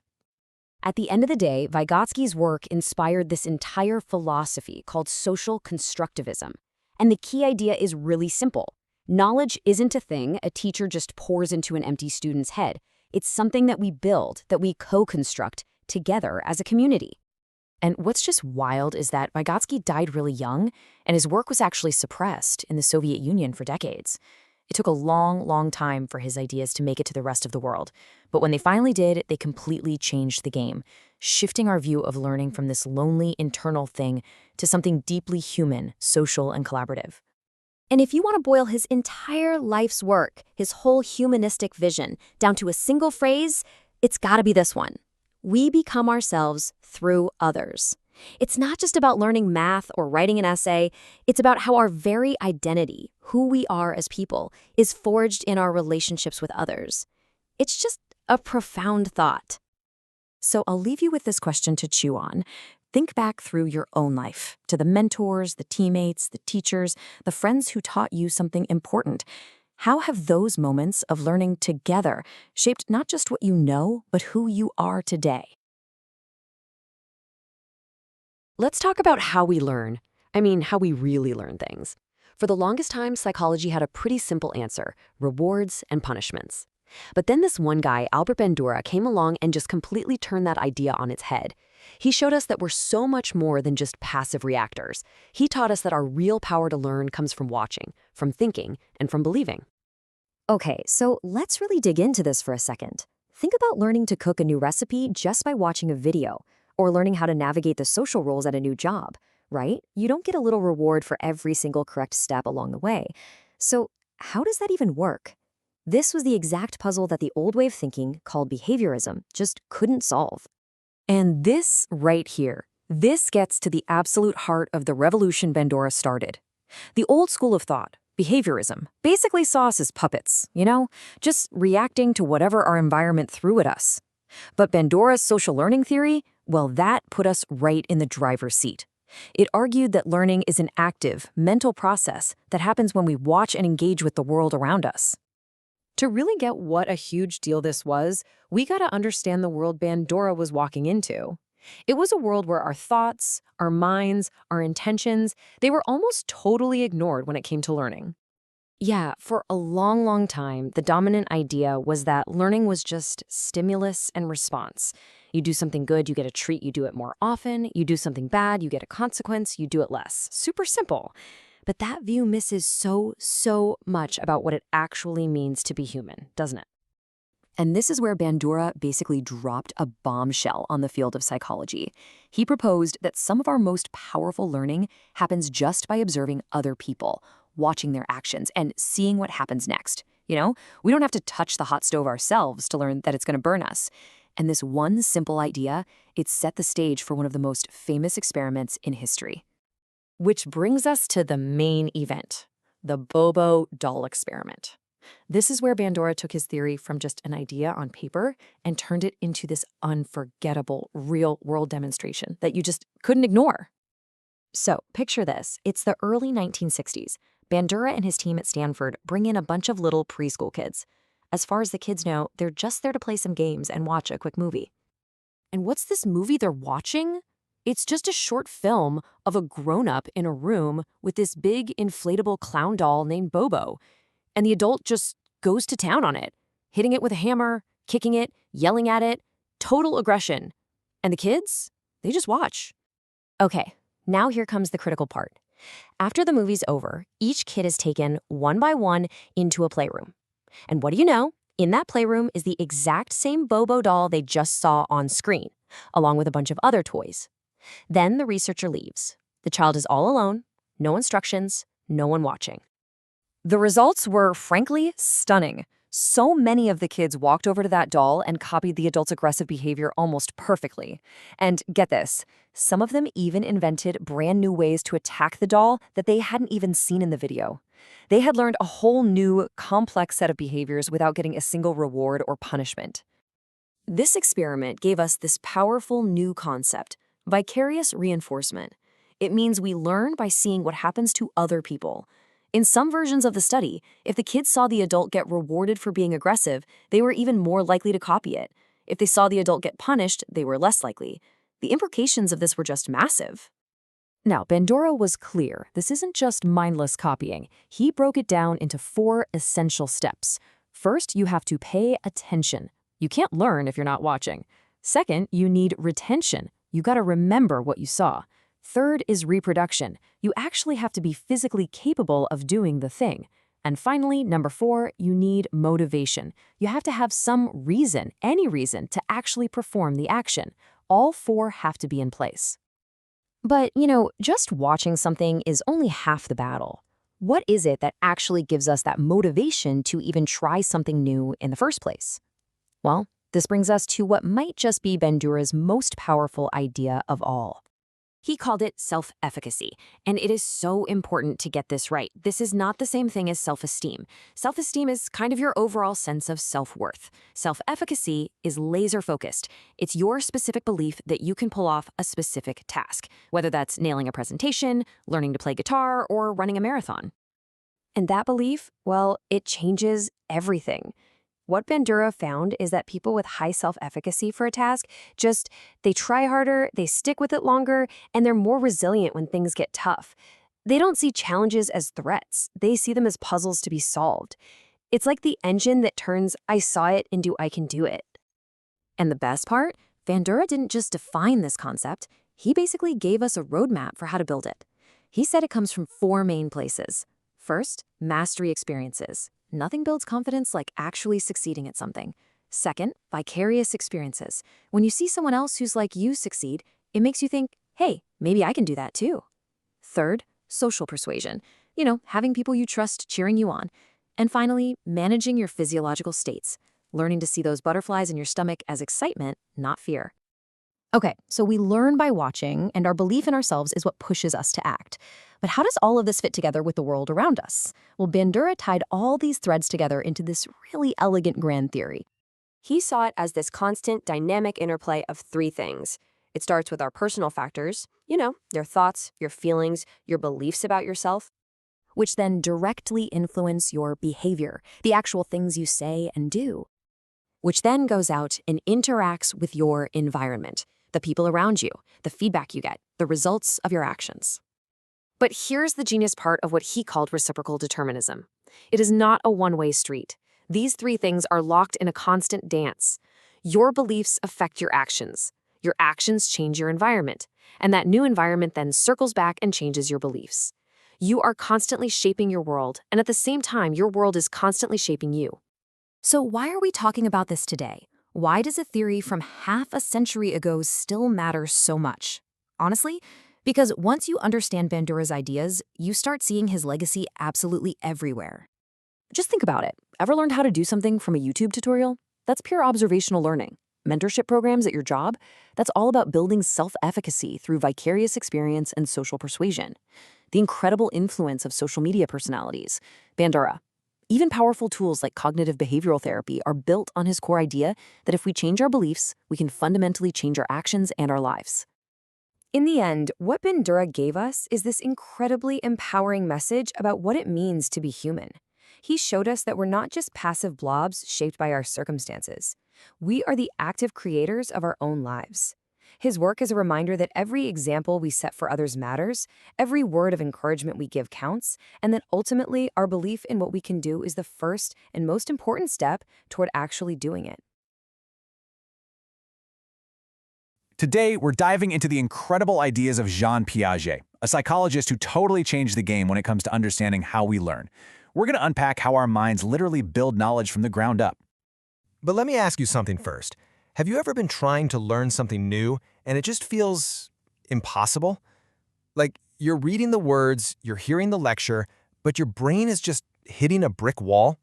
At the end of the day, Vygotsky's work inspired this entire philosophy called social constructivism. And the key idea is really simple. Knowledge isn't a thing a teacher just pours into an empty student's head. It's something that we build, that we co-construct together as a community. And what's just wild is that Vygotsky died really young, and his work was actually suppressed in the Soviet Union for decades. It took a long, long time for his ideas to make it to the rest of the world. But when they finally did, they completely changed the game, shifting our view of learning from this lonely, internal thing to something deeply human, social, and collaborative. And if you want to boil his entire life's work, his whole humanistic vision, down to a single phrase, it's gotta be this one. We become ourselves through others. It's not just about learning math or writing an essay. It's about how our very identity, who we are as people, is forged in our relationships with others. It's just a profound thought. So I'll leave you with this question to chew on. Think back through your own life, to the mentors, the teammates, the teachers, the friends who taught you something important. How have those moments of learning together shaped not just what you know, but who you are today? Let's talk about how we learn. I mean, how we really learn things. For the longest time, psychology had a pretty simple answer: rewards and punishments. But then this one guy, Albert Bandura, came along and just completely turned that idea on its head. He showed us that we're so much more than just passive reactors. He taught us that our real power to learn comes from watching, from thinking, and from believing. Okay, so let's really dig into this for a second. Think about learning to cook a new recipe just by watching a video, or learning how to navigate the social roles at a new job, right? You don't get a little reward for every single correct step along the way. So how does that even work? This was the exact puzzle that the old way of thinking, called behaviorism, just couldn't solve. And this right here, this gets to the absolute heart of the revolution Bandura started. The old school of thought, behaviorism, basically saw us as puppets, just reacting to whatever our environment threw at us. But Bandura's social learning theory, well, that put us right in the driver's seat. It argued that learning is an active, mental process that happens when we watch and engage with the world around us. To really get what a huge deal this was, we got to understand the world Bandura was walking into. It was a world where our thoughts, our minds, our intentions, they were almost totally ignored when it came to learning. Yeah, for a long, long time, the dominant idea was that learning was just stimulus and response. You do something good, you get a treat, you do it more often. You do something bad, you get a consequence, you do it less. Super simple. But that view misses so much about what it actually means to be human, doesn't it? And this is where Bandura basically dropped a bombshell on the field of psychology. He proposed that some of our most powerful learning happens just by observing other people, watching their actions, and seeing what happens next. We don't have to touch the hot stove ourselves to learn that it's going to burn us. And this one simple idea, it set the stage for one of the most famous experiments in history. Which brings us to the main event, the Bobo doll experiment. This is where Bandura took his theory from just an idea on paper and turned it into this unforgettable real-world demonstration that you just couldn't ignore. So picture this. It's the early 1960s. Bandura and his team at Stanford bring in a bunch of little preschool kids. As far as the kids know, they're just there to play some games and watch a quick movie. And what's this movie they're watching? It's just a short film of a grown-up in a room with this big inflatable clown doll named Bobo. And the adult just goes to town on it, hitting it with a hammer, kicking it, yelling at it, total aggression. And the kids, they just watch. Okay, now here comes the critical part. After the movie's over, each kid is taken one by one into a playroom. And what do you know? In that playroom is the exact same Bobo doll they just saw on screen, along with a bunch of other toys. Then the researcher leaves. The child is all alone, no instructions, no one watching. The results were, frankly, stunning. So many of the kids walked over to that doll and copied the adult's aggressive behavior almost perfectly. And get this, some of them even invented brand new ways to attack the doll that they hadn't even seen in the video. They had learned a whole new, complex set of behaviors without getting a single reward or punishment. This experiment gave us this powerful new concept: vicarious reinforcement. It means we learn by seeing what happens to other people. In some versions of the study, if the kids saw the adult get rewarded for being aggressive, they were even more likely to copy it. If they saw the adult get punished, they were less likely. The implications of this were just massive. Now, Bandura was clear. This isn't just mindless copying. He broke it down into 4 essential steps. First, you have to pay attention. You can't learn if you're not watching. Second, you need retention. You got to remember what you saw. Third is reproduction. You actually have to be physically capable of doing the thing. And finally, number 4, you need motivation. You have to have some reason, any reason, to actually perform the action. All 4 have to be in place. But, just watching something is only half the battle. What is it that actually gives us that motivation to even try something new in the first place? Well, this brings us to what might just be Bandura's most powerful idea of all. He called it self-efficacy, and it is so important to get this right. This is not the same thing as self-esteem. Self-esteem is kind of your overall sense of self-worth. Self-efficacy is laser-focused. It's your specific belief that you can pull off a specific task, whether that's nailing a presentation, learning to play guitar, or running a marathon. And that belief, well, it changes everything. What Bandura found is that people with high self-efficacy for a task they try harder, they stick with it longer, and they're more resilient when things get tough. They don't see challenges as threats. They see them as puzzles to be solved. It's like the engine that turns "I saw it" into "I can do it." And the best part? Bandura didn't just define this concept. He basically gave us a roadmap for how to build it. He said it comes from 4 main places. First, mastery experiences. Nothing builds confidence like actually succeeding at something. Second, vicarious experiences. When you see someone else who's like you succeed, it makes you think, hey, maybe I can do that too. Third, social persuasion. Having people you trust cheering you on. And finally, managing your physiological states. Learning to see those butterflies in your stomach as excitement, not fear. Okay, so we learn by watching, and our belief in ourselves is what pushes us to act. But how does all of this fit together with the world around us? Well, Bandura tied all these threads together into this really elegant grand theory. He saw it as this constant, dynamic interplay of 3 things. It starts with our personal factors, your thoughts, your feelings, your beliefs about yourself, Which then directly influence your behavior, the actual things you say and do. which then goes out and interacts with your environment, the people around you, the feedback you get, the results of your actions. But here's the genius part of what he called reciprocal determinism. It is not a one-way street. These 3 things are locked in a constant dance. Your beliefs affect your actions. Your actions change your environment. And that new environment then circles back and changes your beliefs. You are constantly shaping your world, and at the same time, your world is constantly shaping you. So why are we talking about this today? Why does a theory from half a century ago still matter so much? Honestly, because once you understand Bandura's ideas, you start seeing his legacy absolutely everywhere. Just think about it. Ever learned how to do something from a YouTube tutorial? That's pure observational learning. Mentorship programs at your job? That's all about building self-efficacy through vicarious experience and social persuasion. The incredible influence of social media personalities. Bandura. Even powerful tools like cognitive behavioral therapy are built on his core idea that if we change our beliefs, we can fundamentally change our actions and our lives. In the end, what Bandura gave us is this incredibly empowering message about what it means to be human. He showed us that we're not just passive blobs shaped by our circumstances. We are the active creators of our own lives. His work is a reminder that every example we set for others matters, every word of encouragement we give counts, and that ultimately our belief in what we can do is the first and most important step toward actually doing it. Today, we're diving into the incredible ideas of Jean Piaget, a psychologist who totally changed the game when it comes to understanding how we learn. We're going to unpack how our minds literally build knowledge from the ground up. But let me ask you something first. Have you ever been trying to learn something new and it just feels impossible? Like you're reading the words, you're hearing the lecture, but your brain is just hitting a brick wall?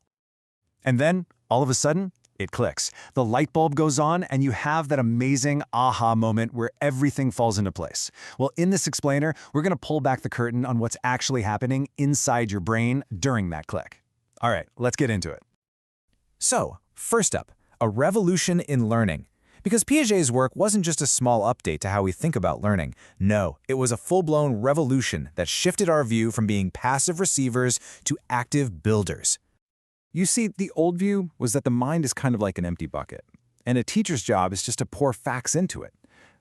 And then, all of a sudden, it clicks. The light bulb goes on, and you have that amazing aha moment where everything falls into place. Well, in this explainer, we're going to pull back the curtain on what's actually happening inside your brain during that click. All right, let's get into it. So, first up, a revolution in learning. Because Piaget's work wasn't just a small update to how we think about learning. No, it was a full-blown revolution that shifted our view from being passive receivers to active builders. You see, the old view was that the mind is kind of like an empty bucket, and a teacher's job is just to pour facts into it.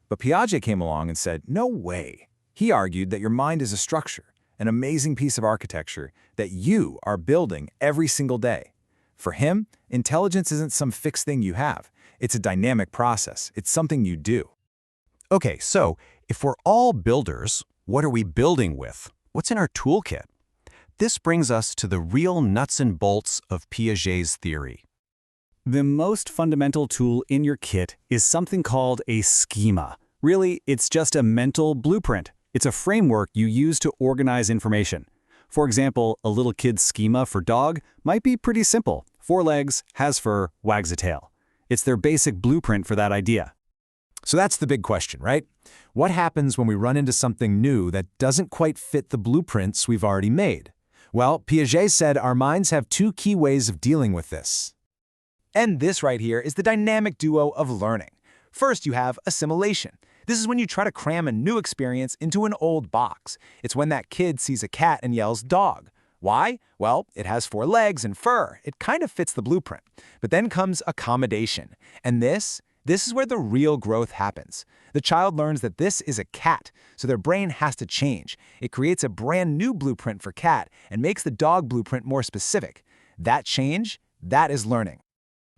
But Piaget came along and said, no way. He argued that your mind is a structure, an amazing piece of architecture that you are building every single day. For him, intelligence isn't some fixed thing you have. It's a dynamic process. It's something you do. Okay, so if we're all builders, what are we building with? What's in our toolkit? This brings us to the real nuts and bolts of Piaget's theory. The most fundamental tool in your kit is something called a schema. Really, it's just a mental blueprint. It's a framework you use to organize information. For example, a little kid's schema for dog might be pretty simple. 4 legs, has fur, wags a tail. It's their basic blueprint for that idea. So that's the big question, right? What happens when we run into something new that doesn't quite fit the blueprints we've already made? Well, Piaget said our minds have 2 key ways of dealing with this. And this right here is the dynamic duo of learning. First, you have assimilation. This is when you try to cram a new experience into an old box. It's when that kid sees a cat and yells dog. Why? Well, it has 4 legs and fur. It kind of fits the blueprint. But then comes accommodation. And this is where the real growth happens. The child learns that this is a cat, so their brain has to change. It creates a brand new blueprint for cat and makes the dog blueprint more specific. That change, that is learning.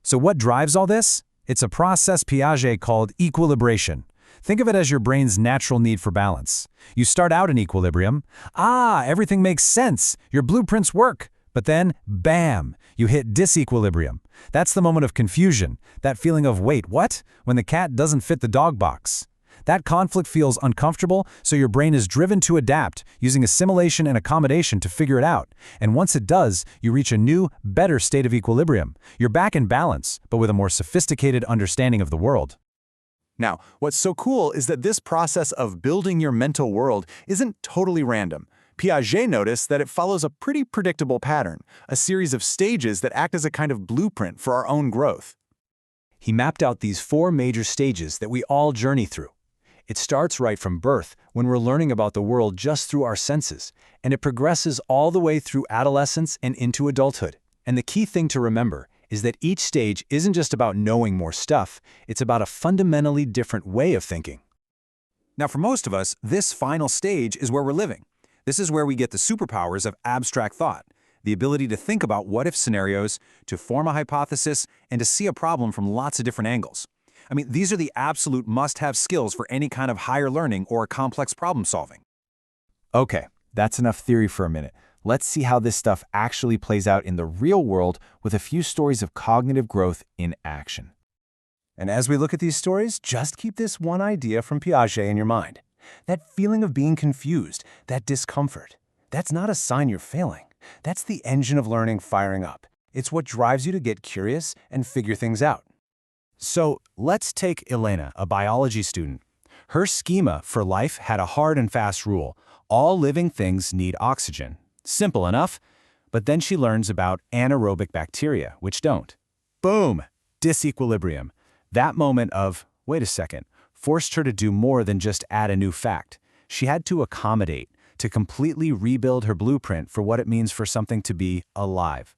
So what drives all this? It's a process Piaget called equilibration. Think of it as your brain's natural need for balance. You start out in equilibrium. Everything makes sense. Your blueprints work. But then, bam, you hit disequilibrium. That's the moment of confusion, that feeling of, wait, what? When the cat doesn't fit the dog box. That conflict feels uncomfortable, so your brain is driven to adapt, using assimilation and accommodation to figure it out. And once it does, you reach a new, better state of equilibrium. You're back in balance, but with a more sophisticated understanding of the world. Now, what's so cool is that this process of building your mental world isn't totally random. Piaget noticed that it follows a pretty predictable pattern, a series of stages that act as a kind of blueprint for our own growth. He mapped out these 4 major stages that we all journey through. It starts right from birth, when we're learning about the world just through our senses, and it progresses all the way through adolescence and into adulthood. And the key thing to remember is that each stage isn't just about knowing more stuff, it's about a fundamentally different way of thinking. Now, for most of us, this final stage is where we're living. This is where we get the superpowers of abstract thought, the ability to think about what-if scenarios, to form a hypothesis, and to see a problem from lots of different angles. I mean, these are the absolute must-have skills for any kind of higher learning or complex problem solving. Okay, that's enough theory for a minute. Let's see how this stuff actually plays out in the real world with a few stories of cognitive growth in action. And as we look at these stories, just keep this one idea from Piaget in your mind. That feeling of being confused, that discomfort, that's not a sign you're failing. That's the engine of learning firing up. It's what drives you to get curious and figure things out. So let's take Elena, a biology student. Her schema for life had a hard and fast rule. All living things need oxygen. Simple enough, but then she learns about anaerobic bacteria, which don't. Boom! Disequilibrium. That moment of, wait a second, forced her to do more than just add a new fact. She had to accommodate, to completely rebuild her blueprint for what it means for something to be alive.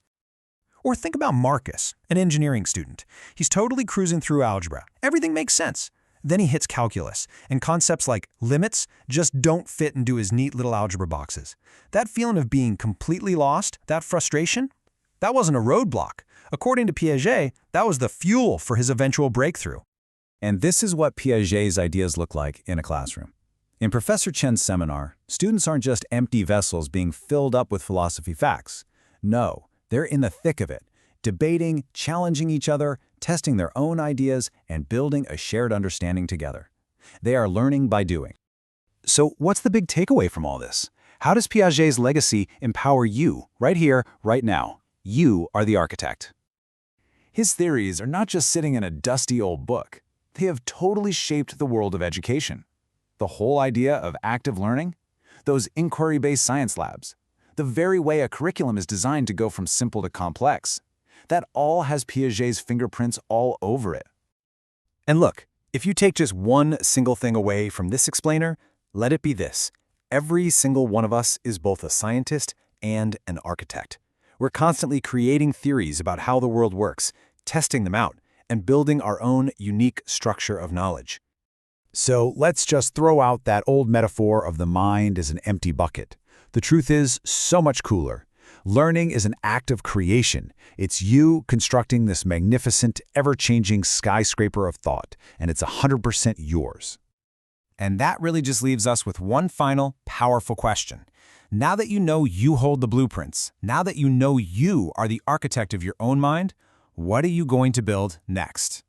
Or think about Marcus, an engineering student. He's totally cruising through algebra. Everything makes sense. Then he hits calculus, and concepts like limits just don't fit into his neat little algebra boxes. That feeling of being completely lost, that frustration, that wasn't a roadblock. According to Piaget, that was the fuel for his eventual breakthrough. And this is what Piaget's ideas look like in a classroom. In Professor Chen's seminar, students aren't just empty vessels being filled up with philosophy facts. No, they're in the thick of it, debating, challenging each other, testing their own ideas, and building a shared understanding together. They are learning by doing. So what's the big takeaway from all this? How does Piaget's legacy empower you, right here, right now? You are the architect. His theories are not just sitting in a dusty old book. They have totally shaped the world of education. The whole idea of active learning, those inquiry-based science labs, the very way a curriculum is designed to go from simple to complex, that all has Piaget's fingerprints all over it. And look, if you take just one single thing away from this explainer, let it be this. Every single one of us is both a scientist and an architect. We're constantly creating theories about how the world works, testing them out, and building our own unique structure of knowledge. So let's just throw out that old metaphor of the mind as an empty bucket. The truth is so much cooler. Learning is an act of creation. It's you constructing this magnificent, ever-changing skyscraper of thought, and it's 100% yours. And that really just leaves us with one final, powerful question. Now that you know you hold the blueprints, now that you know you are the architect of your own mind, what are you going to build next?